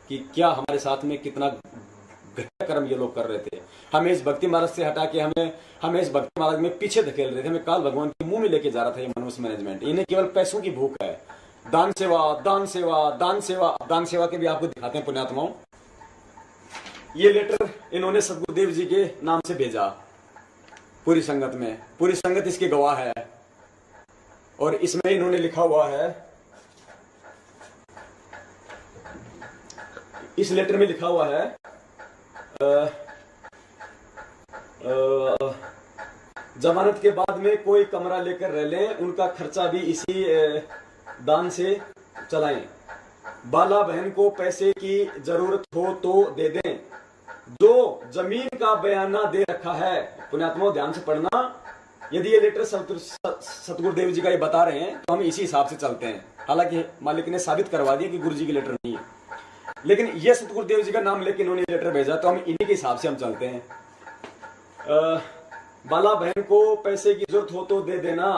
कि क्या हमारे साथ में कितना घटिया कर्म ये लोग कर रहे थे। हमें इस भक्ति मार्ग से हटा के हमें इस भक्ति मार्ग में पीछे धकेल रहे थे। हमें काल भगवान के मुंह में लेके जा रहा था ये मनुष्य मैनेजमेंट। इन्हें केवल पैसों की भूख है। दान सेवा, दान सेवा, दान सेवा। दान सेवा के भी आपको दिखाते हैं पुण्यात्माओं। ये लेटर इन्होंने सतगुरुदेव जी के नाम से भेजा पूरी संगत में, पूरी संगत इसके गवाह है। और इसमें इन्होंने लिखा हुआ है, इस लेटर में लिखा हुआ है जमानत के बाद में कोई कमरा लेकर रह लें, उनका खर्चा भी इसी दान से चलाएं। बाला बहन को पैसे की जरूरत हो तो दे दें। जो जमीन का बयाना दे रखा है, पुण्यात्माओं ध्यान से पढ़ना, यदि ये लेटर सतगुरुदेव जी का ये बता रहे हैं तो हम इसी हिसाब से चलते हैं। हालांकि मालिक ने साबित करवा दिया कि गुरु जी की लेटर नहीं है, लेकिन ये सतगुरुदेव जी का नाम लेके इन्होंने लेटर भेजा तो हम इन्हीं के हिसाब से हम चलते हैं। बाला बहन को पैसे की जरूरत हो तो दे देना।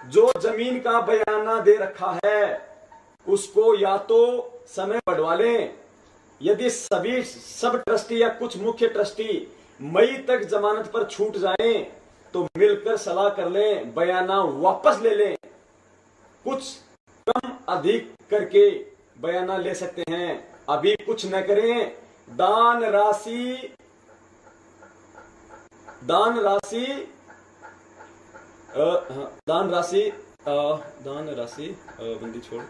जो जमीन का बयाना दे रखा है उसको या तो समय बढ़वा लें, यदि सब ट्रस्टी या कुछ मुख्य ट्रस्टी मई तक जमानत पर छूट जाएं तो मिलकर सलाह कर लें, बयाना वापस ले लें। कुछ कम अधिक करके बयाना ले सकते हैं, अभी कुछ न करें। दान राशि बंदी छोड़,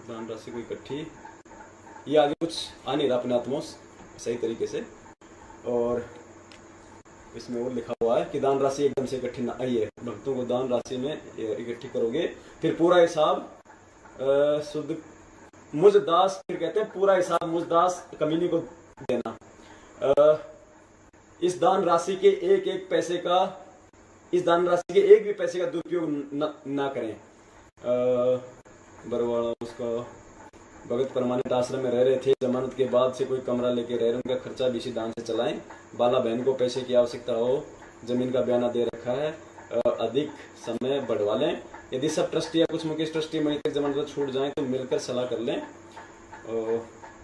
दान राशि को इकट्ठी, ये आगे कुछ आ नहीं रहा पुण्यात्माओं सही तरीके से। और इसमें और लिखा हुआ है कि दान राशि एकदम से इकट्ठी ना आइए, भक्तों को दान राशि में इकट्ठी करोगे, फिर पूरा हिसाब शुद्ध मुझ दास, फिर कहते हैं पूरा हिसाब मुझ दास कमीनी को देना। इस दान राशि के एक पैसे का, इस दान राशि के एक भी पैसे का दुरुपयोग ना करें। बरवाड़ा उसका भगत परमानेंट आश्रम में रह रहे थे, जमानत के बाद से कोई कमरा लेके रह रहे, उनका खर्चा भी इसी दान से चलाएं। बाला बहन को पैसे की आवश्यकता हो, जमीन का बयाना दे रखा है, अधिक समय बढ़वा लें। यदि सब ट्रस्टी या कुछ मुख्य ट्रस्टी मई तक जमानत छूट जाए तो मिलकर सलाह कर लें।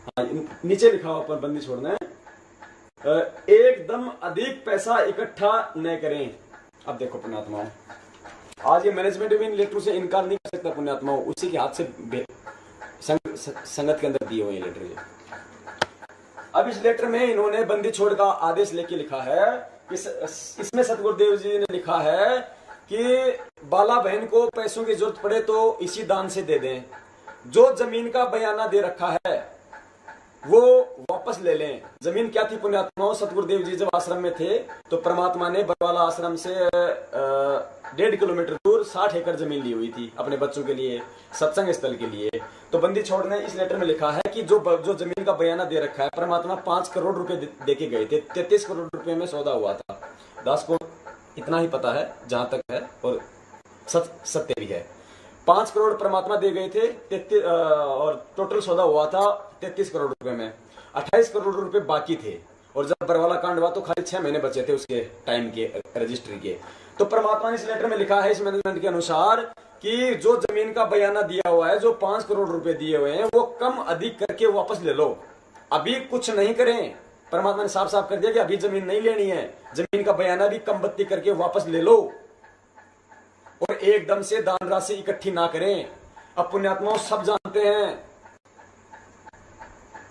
हाँ, नीचे लिखा हुआ पर बंदी छोड़ना है, एकदम अधिक पैसा इकट्ठा न करें। अब देखो पुण्यात्माओं, आज ये मैनेजमेंट भी इन लेटरों से इनकार नहीं कर सकता पुण्यात्माओं, उसी के हाथ से संगत के अंदर दिए हुए लेटर ये। अब इस लेटर में इन्होंने बंदी छोड़ का आदेश लेके लिखा है, इसमें सतगुरुदेव जी ने लिखा है कि बाला बहन को पैसों की जरूरत पड़े तो इसी दान से दे दें, जो जमीन का बयाना दे रखा है वो वापस ले लें। जमीन क्या थी पुण्यात्माओं, सतगुरुदेव जी जब आश्रम में थे तो परमात्मा ने बरवाला आश्रम से 1.5 किलोमीटर दूर 60 एकड़ जमीन ली हुई थी अपने बच्चों के लिए, सत्संग स्थल के लिए। तो बंदी छोड़ ने इस लेटर में लिखा है कि जो जमीन का बयाना दे रखा है, परमात्मा 5 करोड़ रुपए दे के गए थे, 33 करोड़ रुपए में सौदा हुआ था। दास को इतना ही पता है जहां तक है, और सत्य भी है। 5 करोड़ परमात्मा दे गए थे, और टोटल सौदा हुआ था 33 करोड़ रुपए में, 28 करोड़ रुपए बाकी थे। और जब बरवाला कांड हुआ तो खाली 6 महीने बचे थे उसके टाइम के रजिस्ट्री के। तो परमात्मा ने इस लेटर में लिखा है इस मैनेजमेंट के अनुसार कि जो जमीन का बयाना दिया हुआ है, जो 5 करोड़ रुपए दिए हुए हैं, वो कम अधिक करके वापस ले लो, अभी कुछ नहीं करें। परमात्मा ने साफ साफ कर दिया कि अभी जमीन नहीं लेनी है, जमीन का बयाना भी कम बत्ती करके वापस ले लो, और एकदम से दान राशि इकट्ठी ना करें। अब पुण्यात्माओं सब जानते हैं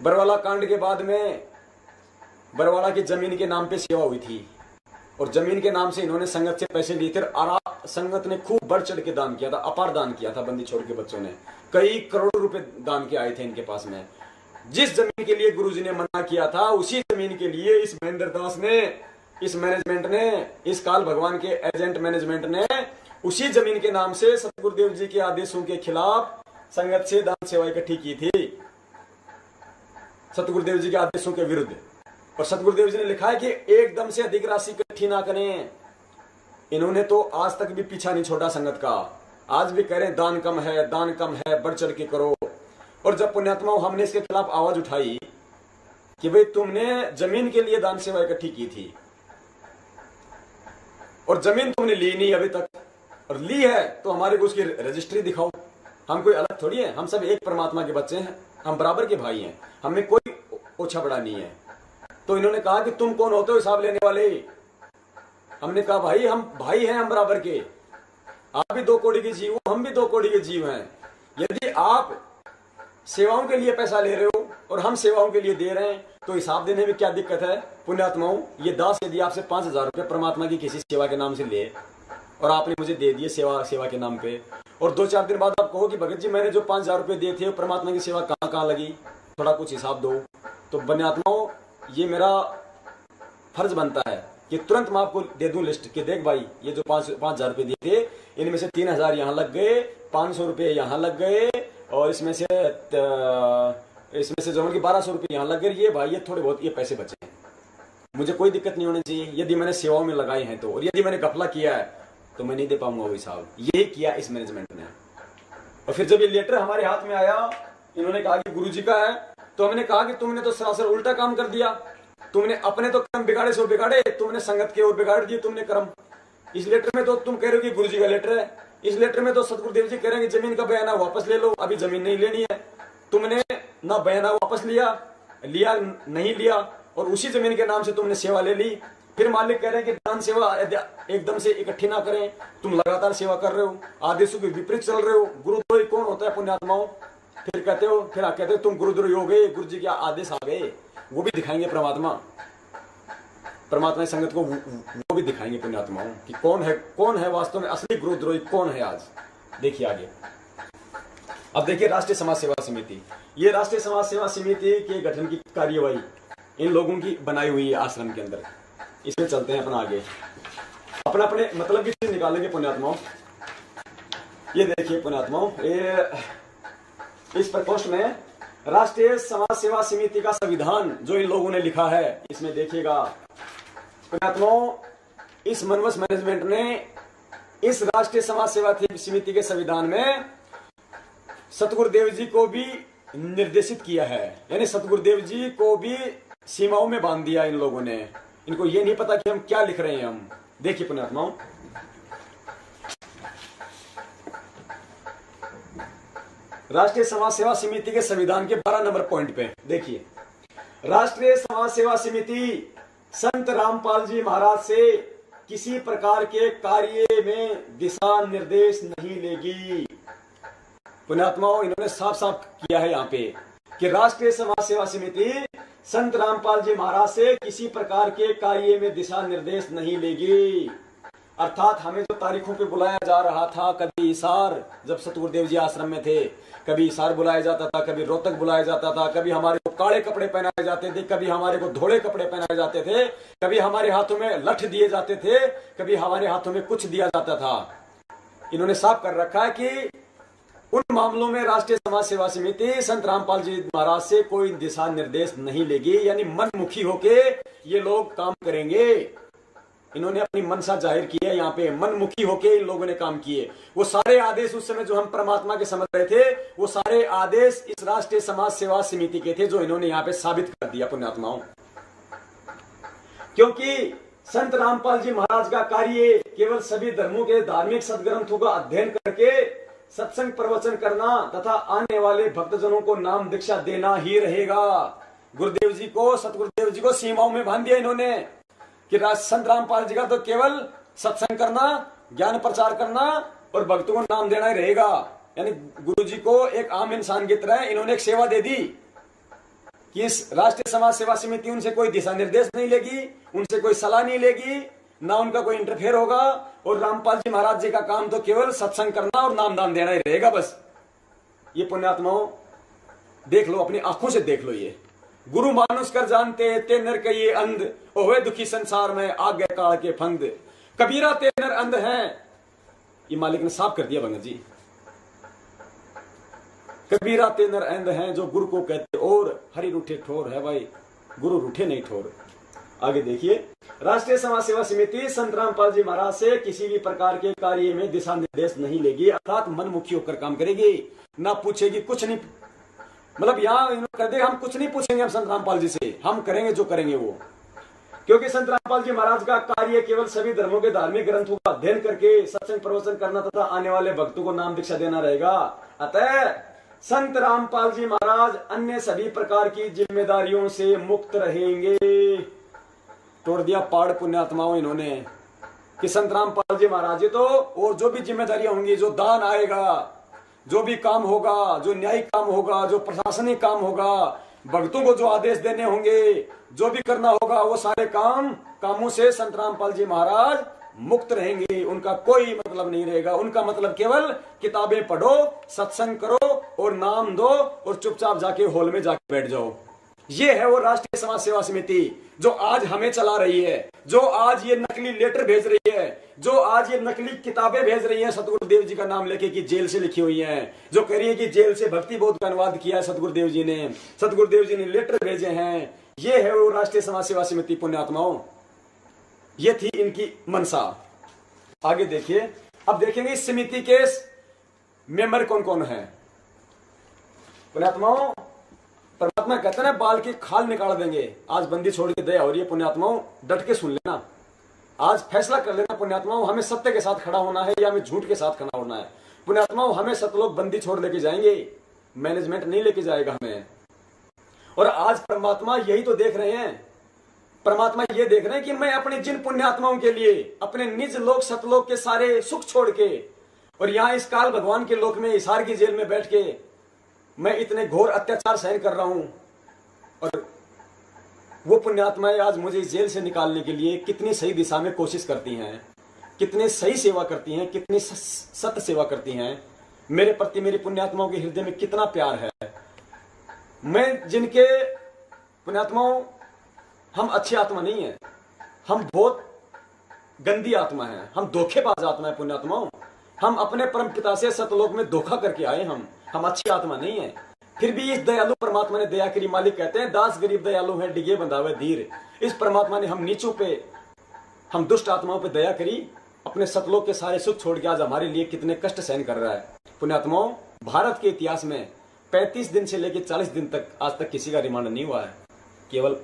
बरवाला कांड के बाद में बरवाला की जमीन के नाम पे सेवा हुई थी, और जमीन के नाम से इन्होंने संगत से पैसे लिए थे। संगत ने खूब बढ़ चढ़ के दान किया था, अपार दान किया था। बंदी छोड़ के बच्चों ने कई करोड़ रुपए दान के आए थे इनके पास में। जिस जमीन के लिए गुरुजी ने मना किया था, उसी जमीन के लिए इस महेंद्र दास ने, इस मैनेजमेंट ने, इस काल भगवान के एजेंट मैनेजमेंट ने उसी जमीन के नाम से सतगुरुदेव जी के आदेशों के खिलाफ संगत से दान सेवा इकट्ठी की थी, सतगुरुदेव जी के आदेशों के विरुद्ध। और सतगुरुदेव जी ने लिखा है कि एकदम से अधिक राशि इकट्ठी ना करें। इन्होंने तो आज तक भी पीछा नहीं छोड़ा संगत का, आज भी कह रहे हैं दान कम है, दान कम है, बढ़ चढ़ के करो। और जब पुण्यात्माओं हमने इसके खिलाफ आवाज उठाई कि भाई तुमने जमीन के लिए दान सेवा इकट्ठी की थी और जमीन तुमने ली नहीं अभी तक, और ली है तो हमारे को उसकी रजिस्ट्री दिखाओ। हम कोई अलग थोड़ी है, हम सब एक परमात्मा के बच्चे हैं, हम बराबर के भाई हैं, हमें कोई ओछा बड़ा नहीं है। तो इन्होंने कहा कि तुम कौन होते हो हिसाब लेने वाले। हमने कहा भाई हम भाई हैं, हम बराबर के, आप भी 2 कौड़ी के जीव हो, हम भी 2 कौड़ी के जीव हैं। यदि आप सेवाओं के लिए पैसा ले रहे हो और हम सेवाओं के लिए दे रहे हैं तो हिसाब देने में क्या दिक्कत है पुण्यात्माओं। ये दास यदि आपसे 5,000 रुपये परमात्मा की किसी सेवा के नाम से ले और आपने मुझे दे दिए सेवा के नाम पे, और 2-4 दिन बाद आप कहो कि भगत जी मैंने जो 5,000 रुपये दिए थे परमात्मा की सेवा कहाँ कहाँ लगी, थोड़ा कुछ हिसाब दो, तो पुण्यात्माओं ये मेरा फर्ज बनता है कि तुरंत मैं आपको दे दूं लिस्ट कि देख भाई ये जो 5,000 रुपये दिए थे, इनमें से 3,000 यहाँ लग गए, 500 रुपये यहाँ लग गए, और इसमें से जो कि 1,200 रुपये यहाँ लग गए। ये भाई ये थोड़े बहुत ये पैसे बचे हैं, मुझे कोई दिक्कत नहीं होनी चाहिए यदि मैंने सेवाओं में लगाए हैं तो, और यदि मैंने घपला किया है तो मैं नहीं दे पाऊंगा वो हिसाब। ये किया इस मैनेजमेंट ने। और फिर जब ये लेटर हमारे हाथ में आया, इन्होंने कहा कि गुरुजी का है, तो हमने कहा कि तुमने तो सरासर उल्टा काम कर दिया, तुमने अपने तो कर्म बिगाड़े सो बिगाड़े, तुमने संगत के और बिगाड़ दिए तुमने कर्म। इस लेटर में तो तुम कह रहे हो कि गुरुजी का लेटर है, इस लेटर में तो सतगुरुदेव जी कह रहे हैं कि जमीन का बयाना वापस ले लो, अभी जमीन नहीं लेनी है। तुमने ना बयाना वापस लिया नहीं लिया, और उसी जमीन के नाम से तुमने सेवा ले ली। फिर मालिक कह रहे हैं कि दान सेवा एकदम से इकट्ठी ना करें, तुम लगातार सेवा कर रहे हो, आदेशों के विपरीत चल रहे हो। गुरुद्रोही कौन होता है पुण्यात्माओं? फिर कहते हो तुम गुरुद्रोही हो गए, गुरु जी के आदेश आ गए, वो भी दिखाएंगे परमात्मा संगत को, वो भी दिखाएंगे पुण्यात्माओं कि कौन है वास्तव में असली गुरुद्रोही कौन है। आज देखिए आगे। अब देखिए राष्ट्रीय समाज सेवा समिति, ये राष्ट्रीय समाज सेवा समिति के गठन की कार्यवाही इन लोगों की बनाई हुई है आश्रम के अंदर। इसमें चलते हैं अपना आगे, अपने मतलब की चीज निकालेंगे पुण्यात्माओं। ये देखिए पुण्यात्माओं, इस प्रकोष्ठ में राष्ट्रीय समाज सेवा समिति का संविधान जो इन लोगों ने लिखा है, इसमें देखिएगा पुण्यात्माओं, इस मनवस मैनेजमेंट ने इस राष्ट्रीय समाज सेवा समिति के संविधान में सतगुरुदेव जी को भी निर्देशित किया है, यानी सतगुरुदेव जी को भी सीमाओं में बांध दिया इन लोगों ने। इनको ये नहीं पता कि हम क्या लिख रहे हैं। हम देखिए पुण्यात्माओं, राष्ट्रीय समाज सेवा समिति के संविधान के 12 नंबर पॉइंट पे देखिए, राष्ट्रीय समाज सेवा समिति संत रामपाल जी महाराज से किसी प्रकार के कार्य में दिशा निर्देश नहीं लेगी। पुण्यात्माओं, इन्होंने साफ साफ किया है यहाँ पे कि राष्ट्रीय समाज सेवा समिति संत रामपाल जी महाराज से किसी प्रकार के कार्य में दिशा निर्देश नहीं लेगी। अर्थात हमें जो तारीखों पे बुलाया जा रहा था, कभी हिसार जब सतगुरुदेव जी आश्रम में थे, कभी हिसार बुलाया जाता था, कभी रोहतक बुलाया जाता था, कभी हमारे को काले कपड़े पहनाए जाते थे, कभी हमारे को धोले कपड़े पहनाए जाते थे, कभी हमारे हाथों में लठ दिए जाते थे, कभी हमारे हाथों में कुछ दिया जाता था। इन्होंने साफ कर रखा है कि उन मामलों में राष्ट्रीय समाज सेवा समिति संत रामपाल जी महाराज से कोई दिशा निर्देश नहीं लेगी, यानी मनमुखी होके ये लोग काम करेंगे। इन्होंने अपनी मनसा जाहिर की है, यहाँ पे मनमुखी होके इन लोगों ने काम किए। वो सारे आदेश उस समय जो हम परमात्मा के समझ रहे थे, वो सारे आदेश इस राष्ट्रीय समाज सेवा समिति के थे, जो इन्होंने यहाँ पे साबित कर दिया पुण्यात्माओं। क्योंकि संत रामपाल जी महाराज का कार्य केवल सभी धर्मों के धार्मिक सदग्रंथों का अध्ययन करके सत्संग प्रवचन करना तथा आने वाले भक्तजनों को नाम दीक्षा देना ही रहेगा। गुरुदेव जी को, सतगुरुदेव जी को सीमाओं में बांध दिया इन्होंने कि संत रामपाल जी का तो केवल सत्संग करना, ज्ञान प्रचार करना और भक्तों को नाम देना ही रहेगा। यानी गुरु जी को एक आम इंसान की तरह इन्होंने एक सेवा दे दी कि इस राष्ट्रीय समाज सेवा समिति उनसे कोई दिशा निर्देश नहीं लेगी, उनसे कोई सलाह नहीं लेगी, ना उनका कोई इंटरफेयर होगा, और रामपाल जी महाराज जी का काम तो केवल सत्संग करना और नाम दान देना ही रहेगा बस। ये पुण्यात्माओं देख लो, अपनी आंखों से देख लो। ये गुरु मानुष कर जानते ते नर के ये अंध, ओहे दुखी संसार में आगे काल के फंद, कबीरा ते नर अंध हैं। ये मालिक ने साफ कर दिया भंगत जी, कबीरा ते नर अंध हैं जो गुरु को कहते, और हरि रूठे ठोर है भाई, गुरु रूठे नहीं ठोर। आगे देखिए, राष्ट्रीय समाज सेवा समिति संत रामपाल जी महाराज से किसी भी प्रकार के कार्य में दिशा निर्देश नहीं लेगी, अर्थात मनमुखी होकर काम करेगी, ना पूछेगी कुछ नहीं। मतलब यहाँ इन्होंने कर दिया, हम कुछ नहीं पूछेंगे हम संत रामपाल जी से, हम करेंगे जो करेंगे वो। क्योंकि संत रामपाल जी महाराज का कार्य केवल सभी धर्मों के धार्मिक ग्रंथों का अध्ययन करके सत्संग प्रवचन करना तथा आने वाले भक्तों को नाम दीक्षा देना रहेगा। अतः संत रामपाल जी महाराज अन्य सभी प्रकार की जिम्मेदारियों से मुक्त रहेंगे। तोड़ दिया पाड़ पुण्यात्माओं इन्होंने कि संत रामपाल जी महाराज जी तो, और जो भी जिम्मेदारियां होंगी, जो दान आएगा, जो भी काम होगा, जो न्यायिक काम होगा, जो प्रशासनिक काम होगा, भक्तों को जो आदेश देने होंगे, जो भी करना होगा, वो सारे कामों से संत रामपाल जी महाराज मुक्त रहेंगे। उनका कोई मतलब नहीं रहेगा। उनका मतलब केवल किताबें पढ़ो, सत्संग करो और नाम दो और चुपचाप जाके हॉल में जाके बैठ जाओ। ये है वो राष्ट्रीय समाज सेवा समिति जो आज हमें चला रही है, जो आज ये नकली लेटर भेज रही है, जो आज ये नकली किताबें भेज रही है सतगुरुदेव जी का नाम लेके कि जेल से लिखी हुई हैं, जो कह रही है कि जेल से भक्ति बोध का अनुवाद किया है सतगुरुदेव जी ने लेटर भेजे हैं। ये है वो राष्ट्रीय समाज सेवा समिति पुण्यात्माओं। ये थी इनकी मनसा। आगे देखिए, अब देखेंगे इस समिति के मेंबर कौन कौन है। पुण्यात्माओं, परमात्मा कहते हैं ना, बाल की खाल निकाल देंगे। आज बंदी छोड़ के दया हो रही है पुण्यात्माओं, डट के सुन लेना। आज फैसला कर लेना पुण्यात्माओं, हमें सत्य के साथ खड़ा होना है या हमें झूठ के साथ खड़ा होना है। पुण्यात्माओं, हमें सतलोक बंदी छोड़ लेके जाएंगे, मैनेजमेंट नहीं लेके जाएगा हमें। और आज परमात्मा यही तो देख रहे हैं, परमात्मा ये देख रहे हैं कि मैं अपने जिन पुण्यात्माओं के लिए अपने निज लोक सतलोक के सारे सुख छोड़ के और यहाँ इस काल भगवान के लोक में हिसार की जेल में बैठ के मैं इतने घोर अत्याचार सहन कर रहा हूं, और वो पुण्यात्माएं आज मुझे इस जेल से निकालने के लिए कितनी सही दिशा में कोशिश करती हैं, कितनी सही सेवा करती हैं, कितनी सत्य सेवा करती हैं। मेरे प्रति मेरी पुण्यात्माओं के हृदय में कितना प्यार है। मैं जिनके पुण्यात्माओं, हम अच्छी आत्मा नहीं है, हम बहुत गंदी आत्मा है, हम धोखेबाज आत्मा है पुण्यात्माओं। हम अपने परम पिता से सतलोक में धोखा करके आए, हम अच्छी आत्मा नहीं है। फिर भी इस दयालु परमात्मा ने दया करी। मालिक कहते हैं दास गरीब दयालु है, डिगे बंधावे धीर। इस परमात्मा ने हम नीचों पे, हम दुष्ट आत्माओं पे दया करी, अपने सतलोक के सारे सुख छोड़ के आज हमारे लिए कितने कष्ट सहन कर रहा है। पुण्यात्माओं, भारत के इतिहास में 35 दिन से लेकर 40 दिन तक आज तक किसी का रिमांड नहीं हुआ है। केवल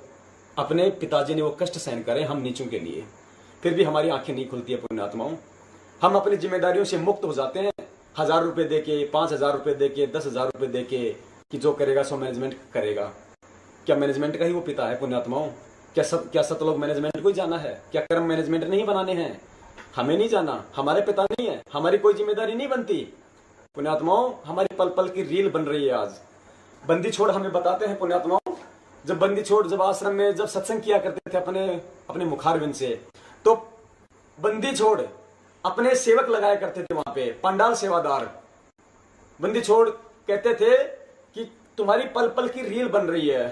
अपने पिताजी ने वो कष्ट सहन करे हम नीचों के लिए, फिर भी हमारी आंखें नहीं खुलती है पुण्यात्माओं। हम अपनी जिम्मेदारियों से मुक्त हो जाते हैं, 1000 रुपए देके, 5000 रुपए देके, 10,000 रुपए देके कि जो करेगा सो मैनेजमेंट करेगा। क्या मैनेजमेंट का ही वो पिता है पुण्यात्माओं? क्या सतलोक मैनेजमेंट को ही जाना है? क्या कर्म मैनेजमेंट नहीं बनाने हैं? हमें नहीं जाना, हमारे पिता नहीं है, हमारी कोई जिम्मेदारी नहीं बनती। पुण्यात्माओं, हमारी पल पल की रील बन रही है आज। बंदी छोड़ हमें बताते हैं पुण्यात्माओं, जब बंदी छोड़ जब आश्रम में जब सत्संग किया करते थे अपने मुखारविंद से, तो बंदी छोड़ अपने सेवक लगाया करते थे वहां पे, पंडाल सेवादार। बंदी छोड़ कहते थे कि तुम्हारी पल पल की रील बन रही है,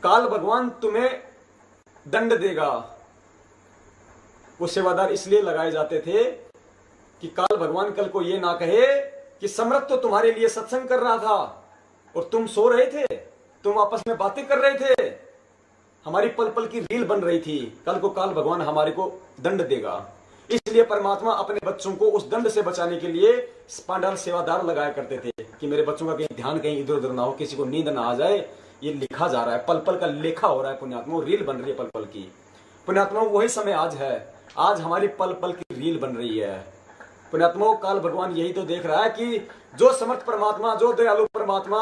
काल भगवान तुम्हें दंड देगा। वो सेवादार इसलिए लगाए जाते थे कि काल भगवान कल को ये ना कहे कि सम्राट तो तुम्हारे लिए सत्संग कर रहा था और तुम सो रहे थे, तुम आपस में बातें कर रहे थे, हमारी पल पल की रील बन रही थी, कल को काल भगवान हमारे को दंड देगा। इसलिए परमात्मा अपने बच्चों को उस दंड से बचाने के लिए पांडाल सेवादार लगाया करते थे कि मेरे बच्चों का कहीं ध्यान कहीं इधर उधर ना हो, किसी को नींद ना आ जाए। ये लिखा जा रहा है, पल पल का लेखा हो रहा है पुण्यात्मा, रील बन रही है पल पल की। पुण्यात्मा वही समय आज है, आज हमारी पल पल की रील बन रही है। पुण्यात्मा काल भगवान यही तो देख रहा है कि जो समर्थ परमात्मा, जो दयालु परमात्मा,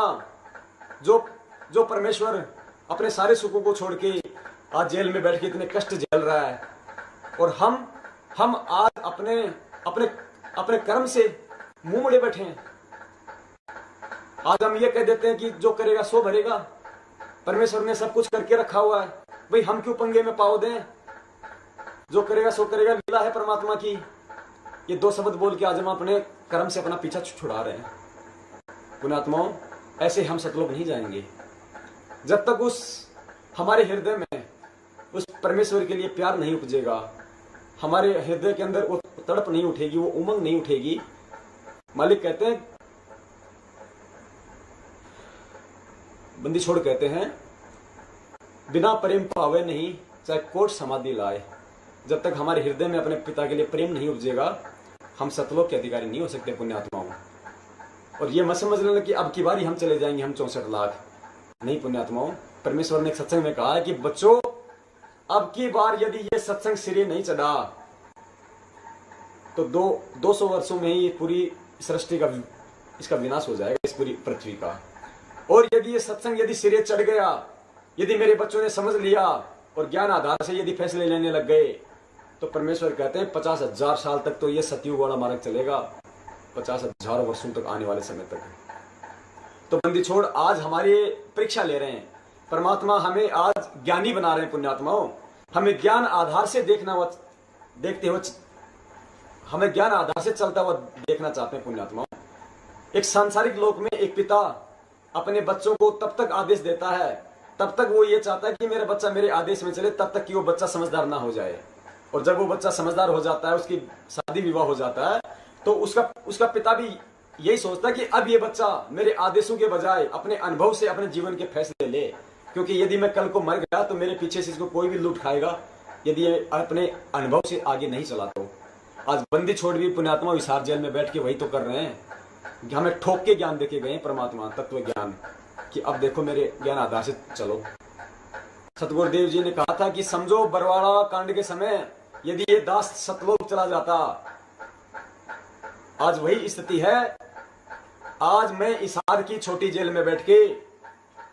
जो परमेश्वर अपने सारे सुखों को छोड़ के आज जेल में बैठ के इतने कष्ट झेल रहा है, और हम आज अपने कर्म से मुंह मुड़े बैठे हैं। आज हम ये कह देते हैं कि जो करेगा सो भरेगा, परमेश्वर ने सब कुछ करके रखा हुआ है, भाई हम क्यों पंगे में पाव दें, जो करेगा सो करेगा, लीला है परमात्मा की। ये दो शब्द बोल के आज हम अपने कर्म से अपना पीछा छुड़ा रहे हैं। पुण्यात्माओं, ऐसे हम सतलोक नहीं जाएंगे जब तक उस हमारे हृदय में उस परमेश्वर के लिए प्यार नहीं उपजेगा, हमारे हृदय के अंदर वो तड़प नहीं उठेगी, वो उमंग नहीं उठेगी। मालिक कहते हैं, बंदी छोड़ कहते हैं, बिना प्रेम पावे नहीं चाहे कोट समाधि लाए। जब तक हमारे हृदय में अपने पिता के लिए प्रेम नहीं उपजेगा, हम सतलोक के अधिकारी नहीं हो सकते पुण्यात्माओं। और ये मत समझ लेना कि अब की बारी हम चले जाएंगे हम 64 लाख, नहीं पुण्यात्माओं। परमेश्वर ने एक सत्संग में कहा है कि बच्चों, अब की बार यदि ये सत्संग सिरे नहीं चढ़ा तो 200 वर्षों में ही ये पूरी सृष्टि का इसका विनाश हो जाएगा, इस पूरी पृथ्वी का। और यदि ये सत्संग यदि सिरे चढ़ गया, यदि मेरे बच्चों ने समझ लिया और ज्ञान आधार से यदि फैसले लेने लग गए, तो परमेश्वर कहते हैं 50,000 साल तक तो ये सतयुग वाला मार्ग चलेगा, 50,000 वर्षों तक आने वाले समय तक। तो बंदी छोड़ आज हमारी परीक्षा ले रहे हैं, परमात्मा हमें आज ज्ञानी बना रहे हैं पुण्यात्माओं। हमें ज्ञान आधार से देखते हुए हमें ज्ञान आधार से चलता हुआ देखना चाहते हैं पुण्यात्माओं। एक सांसारिक लोक में एक पिता अपने बच्चों को तब तक आदेश देता है, तब तक वो ये चाहता है कि मेरा बच्चा मेरे आदेश में चले, तब तक कि वो बच्चा समझदार ना हो जाए। और जब वो बच्चा समझदार हो जाता है, उसकी शादी विवाह हो जाता है, तो उसका पिता भी यही सोचता है कि अब ये बच्चा मेरे आदेशों के बजाय अपने अनुभव से अपने जीवन के फैसले ले, क्योंकि यदि मैं कल को मर गया तो मेरे पीछे से इसको कोई भी लूट खाएगा यदि ये अपने अनुभव से आगे नहीं चला। तो आज बंदी छोड़ भी पुण्यात्मा विसार जेल में बैठ के वही तो कर रहे हैं, हमें ठोक के ज्ञान देके गए परमात्मा तत्व ज्ञान कि अब देखो मेरे ज्ञान आधार से चलो। सतगुरुदेव जी ने कहा था कि समझो बरवाड़ा कांड के समय यदि ये दास सतलोक चला जाता, आज वही स्थिति है। आज मैं इसार की छोटी जेल में बैठ के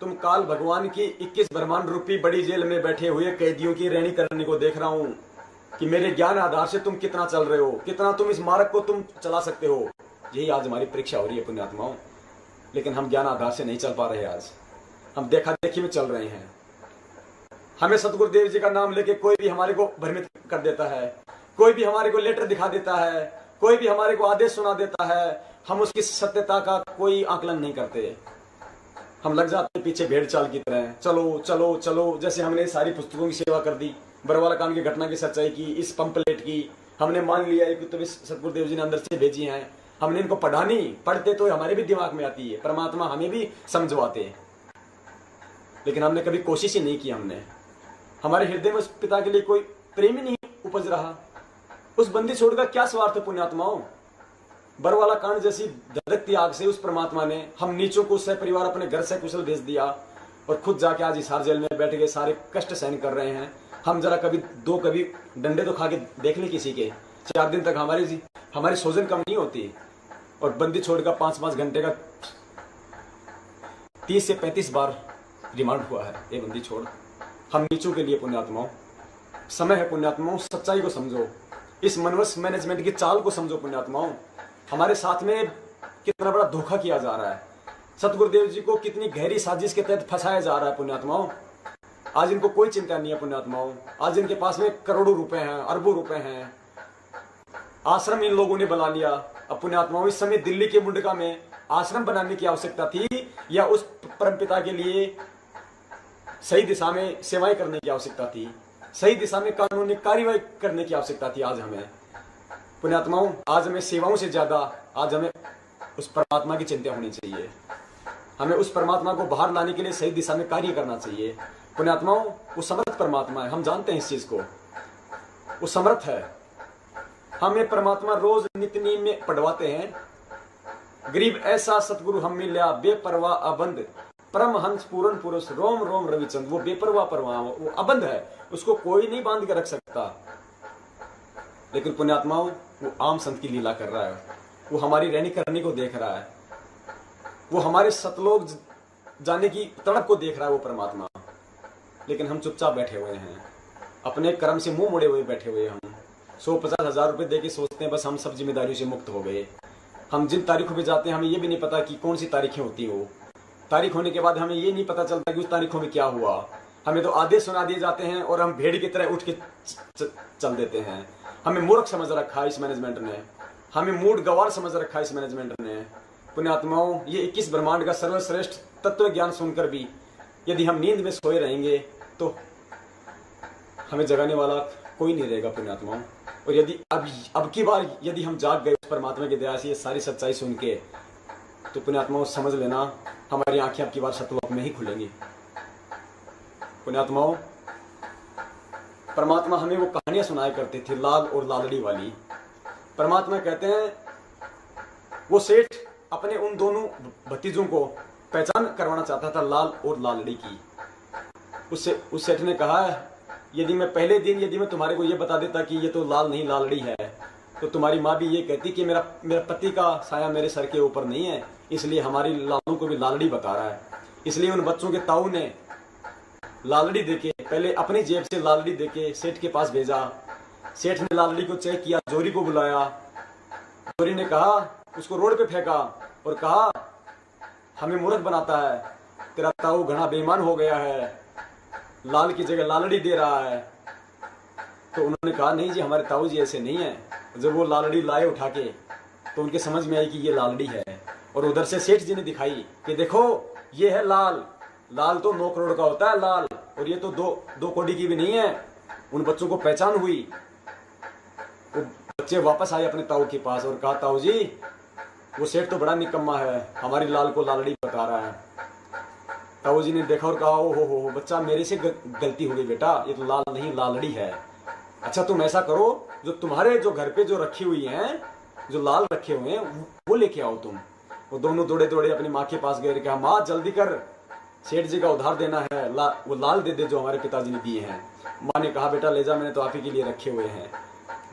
तुम काल भगवान की 21 ब्रह्मांड रूपी बड़ी जेल में बैठे हुए कैदियों की रैनी करने को देख रहा हूं कि मेरे ज्ञान आधार से तुम कितना चल रहे हो, कितना तुम इस मार्ग को तुम चला सकते हो। यही आज हमारी परीक्षा हो रही है पुण्यात्माओं। लेकिन हम ज्ञान आधार से नहीं चल पा रहे, आज हम देखा देखी में चल रहे हैं। हमें सतगुरुदेव जी का नाम लेके कोई भी हमारे को भ्रमित कर देता है, कोई भी हमारे को लेटर दिखा देता है, कोई भी हमारे को आदेश सुना देता है, हम उसकी सत्यता का कोई आकलन नहीं करते। हम लग जाते पीछे भेड़ चाल की तरह, चलो चलो चलो। जैसे हमने सारी पुस्तकों की सेवा कर दी, बरवाला कांड की घटना की सच्चाई की, इस पंपलेट की हमने मान लिया कि तो सतगुरुदेव जी ने अंदर से भेजी हैं, हमने इनको पढ़ानी, पढ़ते तो हमारे भी दिमाग में आती है, परमात्मा हमें भी समझवाते, लेकिन हमने कभी कोशिश ही नहीं की। हमने हमारे हृदय में उस पिता के लिए कोई प्रेम ही नहीं उपज रहा। उस बंदी छोड़ का क्या स्वार्थ है पुण्यात्माओं। बरवाला कांड जैसी धधकती आग से उस परमात्मा ने हम नीचों को परिवार अपने घर से कुशल भेज दिया और खुद जाके आज हिसार जेल में बैठ गए, सारे कष्ट सहन कर रहे हैं। हम जरा कभी डंडे तो खा के देख ले किसी के, 4 दिन तक हमारी सोजन कम नहीं होती। और बंदी छोड़ का 5-5 घंटे का 30 से 35 बार रिमांड हुआ है ये बंदी छोड़। हम नीचों के लिए पुण्यात्माओं, समय है पुण्यात्माओं, सच्चाई को समझो, इस मनवस मैनेजमेंट की चाल को समझो पुण्यात्माओं। हमारे साथ में कितना बड़ा धोखा किया जा रहा है, सतगुरुदेव जी को कितनी गहरी साजिश के तहत फंसाया जा रहा है पुण्यात्माओं। आज इनको कोई चिंता नहीं है पुण्यात्माओं, आज इनके पास में करोड़ों रुपए हैं, अरबों रुपए हैं, आश्रम इन लोगों ने बना लिया। अब पुण्यात्माओं, इस समय दिल्ली के मुंडका में आश्रम बनाने की आवश्यकता थी या उस परमपिता के लिए सही दिशा में सेवाएं करने की आवश्यकता थी, सही दिशा में कानूनी कार्रवाई करने की आवश्यकता थी। आज हमें पुण्यात्माओं, आज हमें सेवाओं से ज्यादा आज हमें उस परमात्मा की चिंता होनी चाहिए। हमें उस परमात्मा को बाहर लाने के लिए सही दिशा में कार्य करना चाहिए पुण्यात्माओं। वो समर्थ परमात्मा है, हम जानते हैं इस चीज को, वो समर्थ है। हमें परमात्मा रोज नित्य नीम में पढ़वाते हैं, गरीब ऐसा सतगुरु हम मिल्या बेपरवाह अबंध, परमहंस पूर्ण पुरुष रोम रोम रविचंद। वो बेपरवाह परवाह, वो अबंध है, उसको कोई नहीं बांध के रख सकता। लेकिन पुण्यात्माओं, वो आम संत की लीला कर रहा है, वो हमारी रहनी करनी को देख रहा है, वो हमारे सतलोक जाने की तड़प को देख रहा है वो परमात्मा। लेकिन हम चुपचाप बैठे हुए हैं, अपने कर्म से मुंह मोड़े हुए बैठे हुए। हम 150 हजार रुपए देके सोचते हैं बस हम सब जिम्मेदारियों से मुक्त हो गए। हम जिन तारीखों पे जाते हैं हमें ये भी नहीं पता कि कौन सी तारीखें होती हो, तारीख होने के बाद हमें ये नहीं पता चलता कि उस तारीखों में क्या हुआ। हमें तो आदेश सुना दिए जाते हैं और हम भेड़ की तरह उठ के चल देते हैं। हमें मूर्ख समझ रखा है इस मैनेजमेंट ने, हमें मूड गवार समझ रखा है इस मैनेजमेंट ने। पुण्यात्माओं, ये 21 ब्रह्मांड का सर्वश्रेष्ठ तत्व ज्ञान सुनकर भी यदि हम नींद में सोए रहेंगे तो हमें जगाने वाला कोई नहीं रहेगा पुण्यात्माओं। और यदि अब की बार यदि हम जाग गए उस परमात्मा की दया से ये सारी सच्चाई सुन के, तो पुण्यात्माओं समझ लेना हमारी आंखें अब की बार सतलोक में ही खुलेंगी। पुण्यात्माओं, परमात्मा हमें वो कहानियां सुनाया करते थे लाल और लालड़ी वाली। परमात्मा कहते हैं वो सेठ अपने उन दोनों भतीजों को पहचान करवाना चाहता था लाल और लालड़ी की। उस सेठ ने कहा यदि मैं पहले दिन यदि मैं तुम्हारे को ये बता देता कि ये तो लाल नहीं लालड़ी है, तो तुम्हारी माँ भी ये कहती कि मेरा पति का साया मेरे सर के ऊपर नहीं है, इसलिए हमारी लालू को भी लालड़ी बता रहा है। इसलिए उन बच्चों के ताऊ ने लालड़ी देके, पहले अपनी जेब से लालड़ी देके सेठ के पास भेजा। सेठ ने लालड़ी को चेक किया, जोरी को बुलाया, जोरी ने कहा, उसको रोड पे फेंका और कहा हमें मूर्ख बनाता है, तेरा ताऊ घना बेईमान हो गया है, लाल की जगह लालड़ी दे रहा है। तो उन्होंने कहा नहीं जी, हमारे ताऊ जी ऐसे नहीं है। जब वो लालड़ी लाए उठा के तो उनके समझ में आई कि ये लालड़ी है। और उधर से सेठ जी ने दिखाई कि देखो ये है लाल, लाल तो 9 करोड़ का होता है लाल, और ये तो 2 कौड़ी की भी नहीं है। उन बच्चों को पहचान हुई, वो बच्चे वापस आए अपने ताऊ के पास और कहा ताऊ जी वो सेठ तो बड़ा निकम्मा है, हमारी लाल को लालड़ी बता रहा है। ताऊ जी ने देखा और कहा ओ हो बच्चा मेरे से गलती हो गई बेटा, ये तो लाल नहीं लालड़ी है। अच्छा तुम ऐसा करो, जो तुम्हारे जो घर पे जो रखी हुई हैं, जो लाल रखे हुए हैं वो लेके आओ तुम। वो दोनों दौड़े दौड़े अपनी माँ के पास गए, कहा माँ जल्दी कर, सेठ जी का उधार देना है, वो लाल दे दे जो हमारे पिताजी ने दिए हैं। माँ ने कहा बेटा ले जा, मैंने तो आप ही के लिए रखे हुए हैं।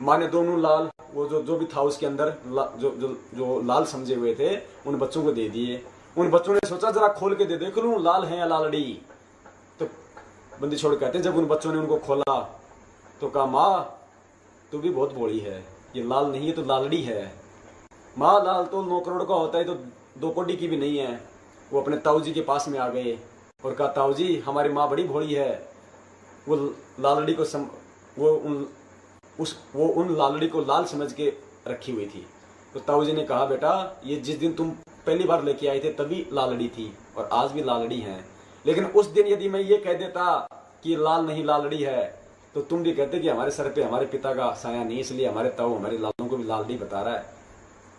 माँ ने दोनों लाल, वो जो भी था उसके अंदर जो लाल समझे हुए थे उन बच्चों को दे दिए। उन बच्चों ने सोचा जरा खोल के देख लूं लाल है या लालड़ी। तो बंदी छोड़ कहते जब उन बच्चों ने उनको खोला तो कहा माँ तू भी बहुत बोली है, ये लाल नहीं है तो लालड़ी है। माँ लाल तो 9 करोड़ का होता है, तो 2 कौड़ी की भी नहीं है। वो अपने ताऊ जी के पास में आ गए और कहा ताऊ जी हमारी माँ बड़ी भोली है, वो लालड़ी को वो उन लालड़ी को लाल समझ के रखी हुई थी। तो ताऊ जी ने कहा बेटा ये जिस दिन तुम पहली बार लेके आए थे तभी लालड़ी थी और आज भी लालड़ी है, लेकिन उस दिन यदि मैं ये कह देता कि लाल नहीं लालड़ी है तो तुम भी कहते कि हमारे सर पे हमारे पिता का साया नहीं, इसलिए हमारे ताऊ हमारे लालों को भी लालड़ी बता रहा है।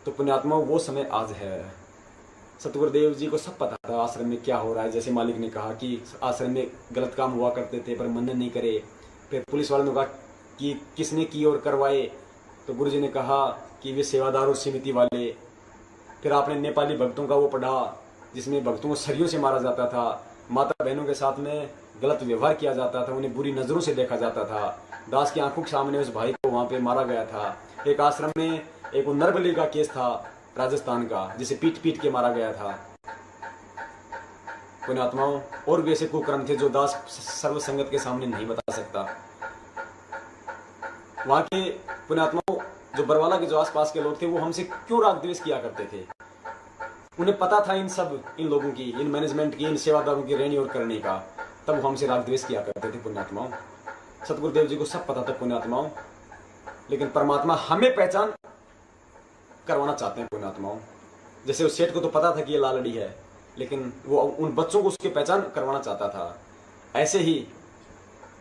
तो पुण्यात्मा वो समय आज है। सतगुरुदेव जी को सब पता था आश्रम में क्या हो रहा है। जैसे मालिक ने कहा कि आश्रम में गलत काम हुआ करते थे पर मन नहीं करे। फिर पुलिस वालों ने कहा कि किसने की और करवाए, तो गुरुजी ने कहा कि वे सेवादार और समिति वाले। फिर आपने नेपाली भक्तों का वो पढ़ा जिसमें भक्तों को सरियों से मारा जाता था, माता बहनों के साथ में गलत व्यवहार किया जाता था, उन्हें बुरी नजरों से देखा जाता था। दास की आंखों के सामने उस भाई को वहां पे मारा गया था। एक आश्रम में एक वो नरबली का केस था राजस्थान का, जिसे पीट पीट के मारा गया था। पुण्यात्माओं, और भी ऐसे कुकर्म थे जो दास सर्व संगत के सामने नहीं बता सकता। वहां के पुण्यात्माओं, जो बरवाला के जो आसपास के लोग थे, वो हमसे क्यों राग द्वेष किया करते थे। उन्हें पता था इन लोगों की, इन मैनेजमेंट की, इन सेवादारों की रहनी और करने का, तब वो हमसे राग द्वेष किया करते थे। पुण्यात्माओं, सतगुरुदेव जी को सब पता था पुण्यात्माओं, लेकिन परमात्मा हमें पहचान करवाना चाहते हैं पुण्यात्माओं। जैसे उस सेठ को तो पता था कि ये लालड़ी है, लेकिन वो उन बच्चों को उसकी पहचान करवाना चाहता था। ऐसे ही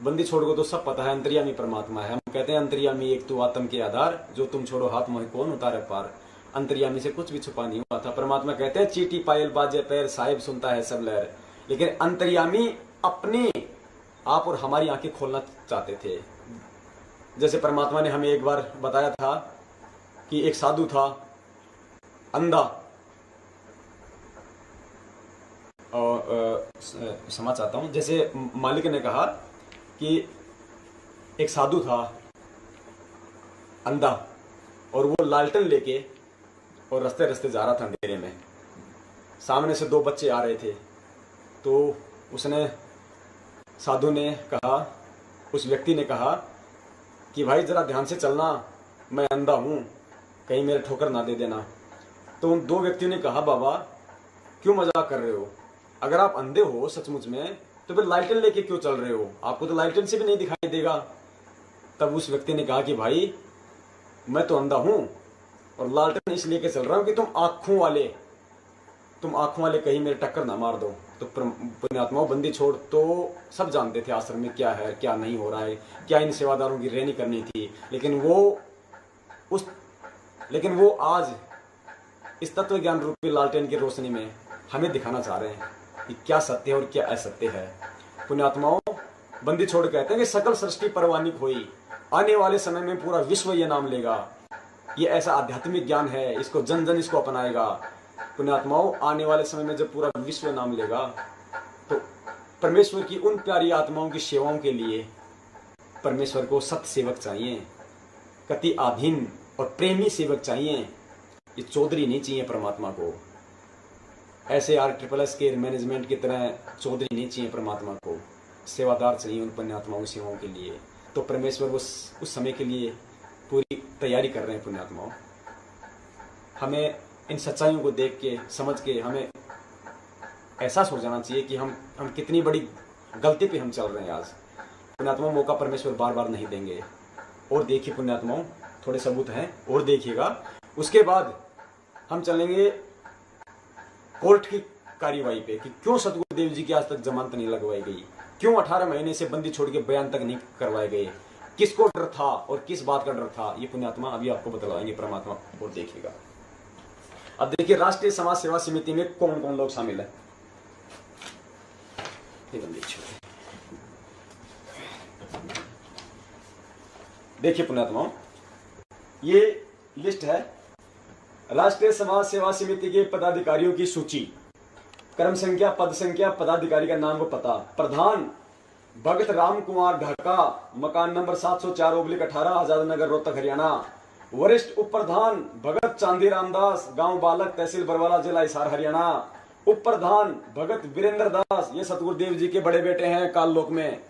बंदी छोड़ को तो सब पता है, अंतर्यामी परमात्मा है। हम कहते हैं अंतर्यामी एक तू आत्म के आधार, जो तुम छोड़ो हाथ मोह कौन उतारे पार। अंतर्यामी से कुछ भी छुपा नहीं हुआ था। परमात्मा कहते हैं चीटी पायल बाजे पैर, साहिब सुनता है सब लहर। लेकिन अंतर्यामी अपने आप और हमारी आंखें खोलना चाहते थे। जैसे परमात्मा ने हमें एक बार बताया था कि एक साधु था, अंधा, और क्षमा चाहता हूं, जैसे मालिक ने कहा कि एक साधु था अंधा, और वो लालटेन लेके और रास्ते रास्ते जा रहा था अंधेरे में। सामने से दो बच्चे आ रहे थे, तो उसने, साधु ने कहा, उस व्यक्ति ने कहा कि भाई जरा ध्यान से चलना, मैं अंधा हूं, कहीं मेरे ठोकर ना दे देना। तो उन दो व्यक्तियों ने कहा, बाबा क्यों मजाक कर रहे हो, अगर आप अंधे हो सचमुच में तो फिर लालटेन लेके क्यों चल रहे हो, आपको तो लालटेन से भी नहीं दिखाई देगा। तब उस व्यक्ति ने कहा कि भाई मैं तो अंधा हूं और लालटेन इसलिए के चल रहा हूं कि तुम आंखों वाले कहीं मेरे टक्कर ना मार दो। तो पुण्यात्माओं, बंदी छोड़ तो सब जानते थे आश्रम में क्या है क्या नहीं हो रहा है, क्या इन सेवादारों की रहनी करनी थी, लेकिन वो आज इस तत्व ज्ञान रूपी लालटेन की रोशनी में हमें दिखाना चाह रहे हैं कि क्या सत्य है और क्या असत्य है। पुण्यात्माओं, बंदी छोड़ कहते हैं कि सकल सृष्टि परवानिक हुई, आने वाले समय में पूरा विश्व ये नाम लेगा। ये ऐसा आध्यात्मिक ज्ञान है, इसको जन जन इसको अपनाएगा। पुण्यात्माओं, आने वाले समय में जब पूरा विश्व नाम लेगा तो परमेश्वर की उन प्यारी आत्माओं की सेवाओं के लिए परमेश्वर को सत्य सेवक चाहिए, कति आधीन और प्रेमी सेवक चाहिए। ये चौधरी नहीं चाहिए परमात्मा को, ऐसे RSSS के मैनेजमेंट की तरह चौधरी नहीं चाहिए परमात्मा को, सेवादार चाहिए उन पुण्यात्माओं सेवाओं के लिए। तो परमेश्वर उस समय के लिए पूरी तैयारी कर रहे हैं। पुण्यात्माओं, हमें इन सच्चाइयों को देख के समझ के हमें एहसास हो जाना चाहिए कि हम कितनी बड़ी गलती पे हम चल रहे हैं आज। पुण्यात्माओं, मौका परमेश्वर बार बार नहीं देंगे। और देखिए पुण्यात्माओं, थोड़े सबूत हैं और देखिएगा। उसके बाद हम चलेंगे कोर्ट की कार्यवाही पे कि क्यों सतगुरुदेव जी की आज तक जमानत नहीं लगवाई गई, क्यों 18 महीने से बंदी छोड़ के बयान तक नहीं करवाए गए, किसको डर था और किस बात का डर था, ये पुण्यात्मा अभी आपको बतलाएंगे परमात्मा। और देखिएगा, अब देखिए राष्ट्रीय समाज सेवा समिति में कौन कौन लोग शामिल है। देखिए पुण्यात्माओं, ये लिस्ट है राष्ट्रीय समाज सेवा समिति के पदाधिकारियों की सूची, क्रम संख्या, पद संख्या, पदाधिकारी का नाम व पता। प्रधान भगत राम कुमार ढाका, मकान नंबर 704/18, आजाद नगर, रोहतक, हरियाणा। वरिष्ठ उप प्रधान भगत चांदी रामदास, गांव बालक, तहसील बरवाला, जिला हिसार, हरियाणा। उप प्रधान भगत वीरेंद्र दास, ये सतगुरुदेव जी के बड़े बेटे हैं काल लोक में।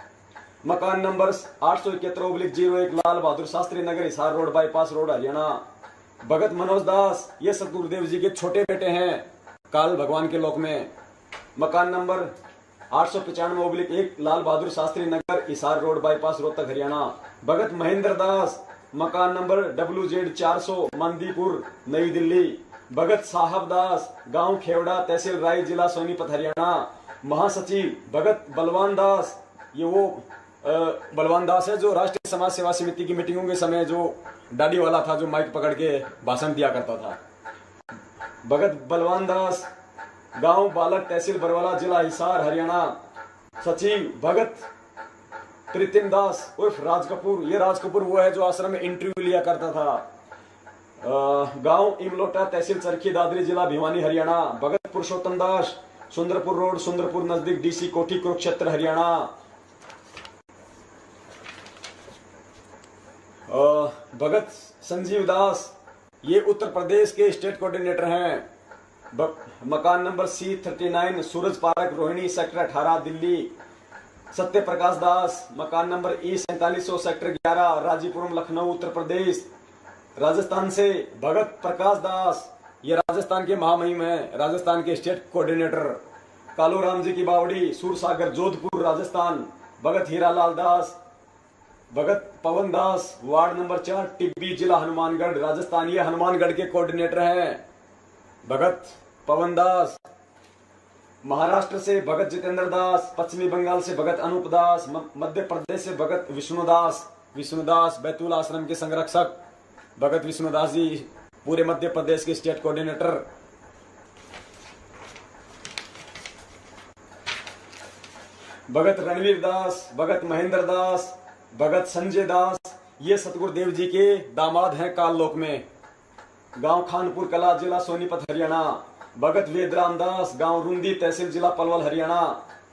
मकान number 871/01, Lal Bahadur Shastri Nagar, Hisar road, bypass road, Haryana. Bhagat Manoj Das, ये सतगुरुदेव जी के छोटे बेटे हैं काल भगवान के लोक में। मकान नंबर 895/1, लाल बहादुर शास्त्री नगर, हिसार रोड, बाईपास, रोहतक, हरियाणा। भगत महेंद्र दास, मकान नंबर WZ 400, मंदीपुर, नई दिल्ली। भगत साहब दास, गांव खेवड़ा, तहसील राय, जिला सोनीपत, हरियाणा। महासचिव भगत बलवान दास, ये वो बलवान दास है जो राष्ट्रीय समाज सेवा समिति की मीटिंगों के समय जो दाढ़ी वाला था, जो माइक पकड़ के भाषण दिया करता था। भगत बलवान दास, गांव बालक, तहसील बरवाला, जिला हिसार, हरियाणा। सचिव भगत प्रीतिम दास उर्फ राज कपूर, ये राज कपूर वो है जो आश्रम में इंटरव्यू लिया करता था। गांव इमलोटा, तहसील चरखी दादरी, जिला भिवानी, हरियाणा। भगत पुरुषोत्तम दास, सुंदरपुर रोड, सुंदरपुर नजदीक, DC कोठी, कुरुक्षेत्र, हरियाणा। भगत संजीव दास, ये उत्तर प्रदेश के स्टेट कोऑर्डिनेटर हैं। मकान नंबर C39 सूरज पार्क रोहिणी सेक्टर 18 दिल्ली। सत्य प्रकाश दास मकान number E4700 sector 11 राजीपुरम Lucknow Uttar Pradesh. Rajasthan से भगत प्रकाश दास, ये राजस्थान के महामहिम हैं, राजस्थान के स्टेट कोऑर्डिनेटर। कालू राम जी की बावड़ी सूरसागर जोधपुर राजस्थान। भगत हीरालाल दास, भगत पवन दास वार्ड नंबर 4 टिब्बी जिला हनुमानगढ़ राजस्थान, ये हनुमानगढ़ के कोऑर्डिनेटर हैं भगत पवन दास। महाराष्ट्र से भगत जितेंद्र दास, पश्चिमी बंगाल से भगत अनूप दास, मध्य प्रदेश से भगत विष्णुदास बैतूल आश्रम के संरक्षक भगत विष्णुदास जी, पूरे मध्य प्रदेश के स्टेट कोऑर्डिनेटर। भगत रणवीर दास, भगत महेंद्र दास, भगत संजय दास, ये सतगुरुदेव जी के दामाद हैं काललोक में। गांव खानपुर कला जिला सोनीपत हरियाणा। भगत वेदराम दास, गांव रुंदी तहसील जिला पलवल हरियाणा।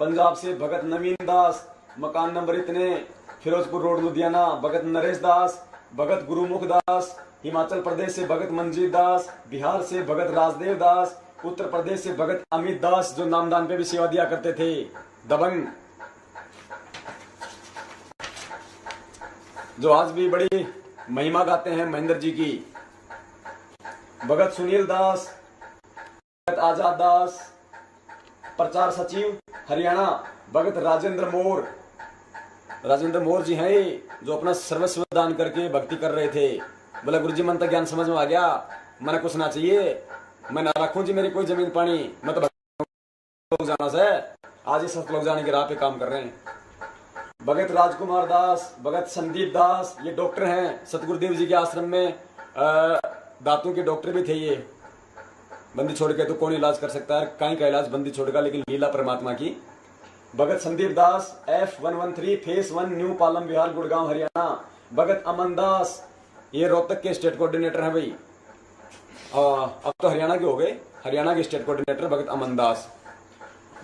पंजाब से भगत नवीन दास, मकान नंबर इतने फिरोजपुर रोड लुधियाना। भगत नरेश दास, भगत गुरुमुख दास। हिमाचल प्रदेश से भगत मंजीत दास, बिहार से भगत राजदेव दास, उत्तर प्रदेश से भगत अमित दास जो नामदान पे भी सेवा दिया करते थे, दबंग, जो आज भी बड़ी महिमा गाते हैं महेंद्र जी की। भगत सुनील दास, भगत आजाद दास, प्रचार सचिव हरियाणा। भगत राजेंद्र मोर जी हैं जो अपना सर्वस्व दान करके भक्ति कर रहे थे। बोला गुरुजी मन तक ज्ञान समझ में आ गया, मैंने कुछ ना चाहिए, मैं ना रखूं जी मेरी कोई जमीन पानी, मैं तो लोग जाना से आज इस लोग जाने की राह पे काम कर रहे हैं। भगत राजकुमार दास, भगत संदीप दास, ये डॉक्टर हैं सतगुरुदेव जी के आश्रम में, दांतों के डॉक्टर भी थे ये। बंदी छोड़ के तो कौन इलाज कर सकता है, कहीं का इलाज बंदी छोड़ का, लेकिन लीला परमात्मा की। Bhagat Sandeep Das F113 phase 1 new Palam Vihar Gurgaon Haryana. Bhagat Aman Das, ये रोहतक के स्टेट कोऑर्डिनेटर हैं भाई, अब तो हरियाणा के हो गए, हरियाणा के स्टेट कोऑर्डिनेटर भगत अमन दास।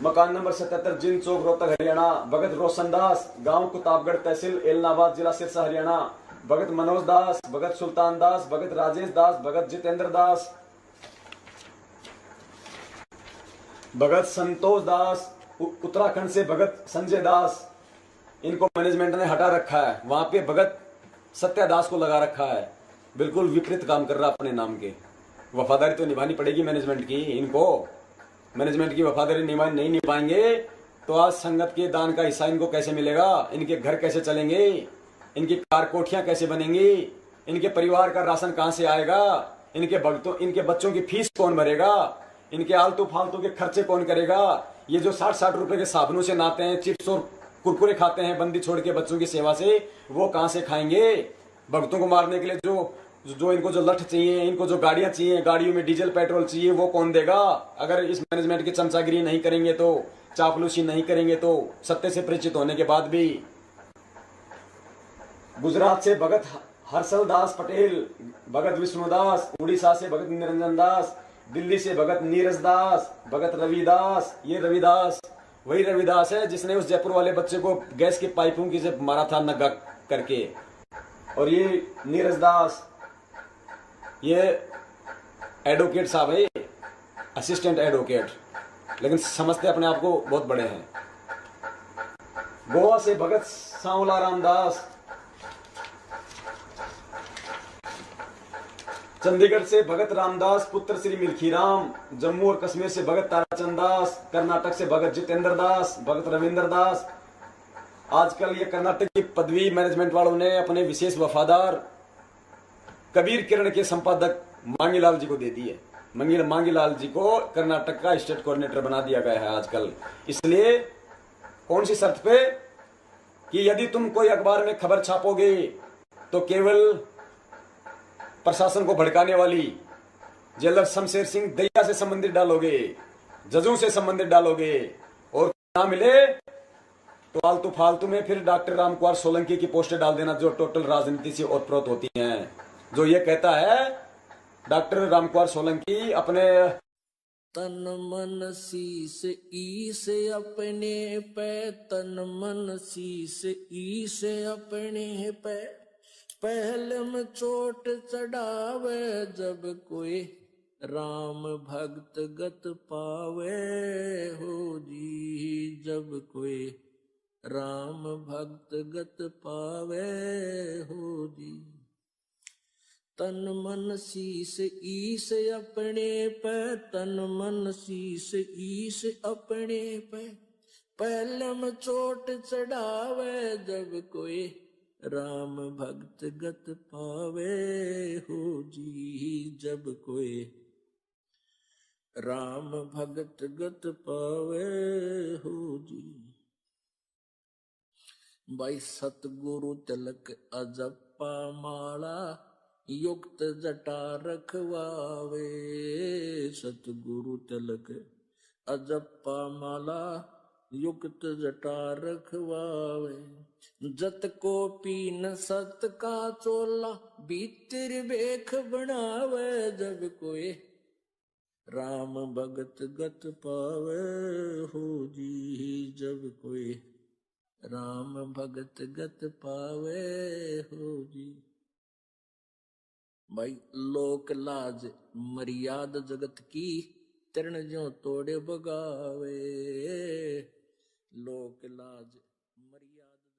मकान नंबर 77 जिन चौक रोहतक हरियाणा। भगत रोशन दास, गांव कुताबगढ़ तहसील एलनाबाद जिला सिरसा हरियाणा। भगत मनोज दास, भगत सुल्तान दास, भगत राजेश दास, भगत जितेंद्र दास, भगत संतोष दास। उत्तराखंड से भगत संजय दास, इनको मैनेजमेंट ने हटा रखा है, वहां पे भगत सत्या दास को लगा रखा है, बिल्कुल विपरीत काम कर रहा अपने नाम के। वफादारी तो निभानी पड़ेगी मैनेजमेंट की, इनको मैनेजमेंट की वफादारी नहीं निभाएंगे तो आज संगत के दान का हिस्सा इनको कैसे मिलेगा, इनके घर कैसे चलेंगे, इनकी कार कोठियां कैसे बनेंगी, इनके परिवार का राशन कहां से आएगा, इनके बच्चों की फीस कौन भरेगा, इनके आलतू फालतू के खर्चे कौन करेगा। ये जो 60-60 रुपए के साबुनों से नहाते हैं, चिप्स और कुरकुरे खाते हैं बंदी छोड़ के बच्चों की सेवा से, वो कहां से खाएंगे। भक्तों को मारने के लिए जो इनको जो लठ चाहिए, इनको जो गाड़ियां चाहिए, गाड़ियों में डीजल पेट्रोल चाहिए, वो कौन देगा। अगर इस मैनेजमेंट की चमचागिरी नहीं करेंगे तो, चापलूसी नहीं करेंगे तो, सत्य से परिचित होने के बाद भी। गुजरात से भगत हर्षल दास पटेल, भगत विष्णुदास। उड़ीसा से भगत निरंजन दास। दिल्ली से भगत नीरज दास, भगत रविदास। ये रविदास वही रविदास है जिसने उस जयपुर वाले बच्चे को गैस की पाइपों की से मारा था नग्गा करके। और ये नीरज दास, ये एडवोकेट साहब है, असिस्टेंट एडवोकेट, लेकिन समझते अपने आप को बहुत बड़े हैं। गोवा से भगत सांवला रामदास। चंडीगढ़ से भगत रामदास पुत्र श्री मिल्खीराम। जम्मू और कश्मीर से भगत ताराचंद दास। कर्नाटक से भगत जितेंद्र दास, भगत रविंद्र दास। आजकल ये कर्नाटक की पदवी मैनेजमेंट वालों ने अपने विशेष वफादार कबीर किरण के संपादक मांगीलाल जी को दे दी है। मांगीलाल जी को कर्नाटक का स्टेट कोऑर्डिनेटर बना दिया गया है आजकल। इसलिए कौन सी शर्त पे कि यदि तुम कोई अखबार में खबर छापोगे तो केवल प्रशासन को भड़काने वाली जेलर शमशेर सिंह दहिया से संबंधित डालोगे, जजों से संबंधित डालोगे, और ना मिले तो आलतू फालतू में फिर डॉक्टर रामकुमार सोलंकी की पोस्टर डाल देना, जो टोटल राजनीति से ओतप्रोत होती हैं। जो ये कहता है डॉक्टर रामकुमार सोलंकी अपने तन मन शीस ईस अपने पे, तन मन शीस ईस अपने पे, पहले में चोट चढ़ावे जब कोई राम भक्त गत पावे हो जी। जब कोई राम भक्त गत पावे हो जी। तन मन शीस ईस अपने पे, तन मन शीस ईस अपने पे, पहले में चोट चढ़ावे जब कोई राम भक्त गत पावे हो जी। जब कोई राम भक्त गत पावे हो जी। भाई सतगुरु तिलक अजप्पा माला, युक्त जटा रखवावे। सतगुरु तिलक अजप्पा माला, युक्त जटा रखवावे। जत को पीन सत का चोला, भीतर बेख बनावे जब कोई राम भगत गत पावे हो जी। जब कोई राम भगत गत पावे हो जी। भाई लोक लाज मर्याद जगत की, तरण ज्यों तोड़े बगावे। लोक लाज मर्याद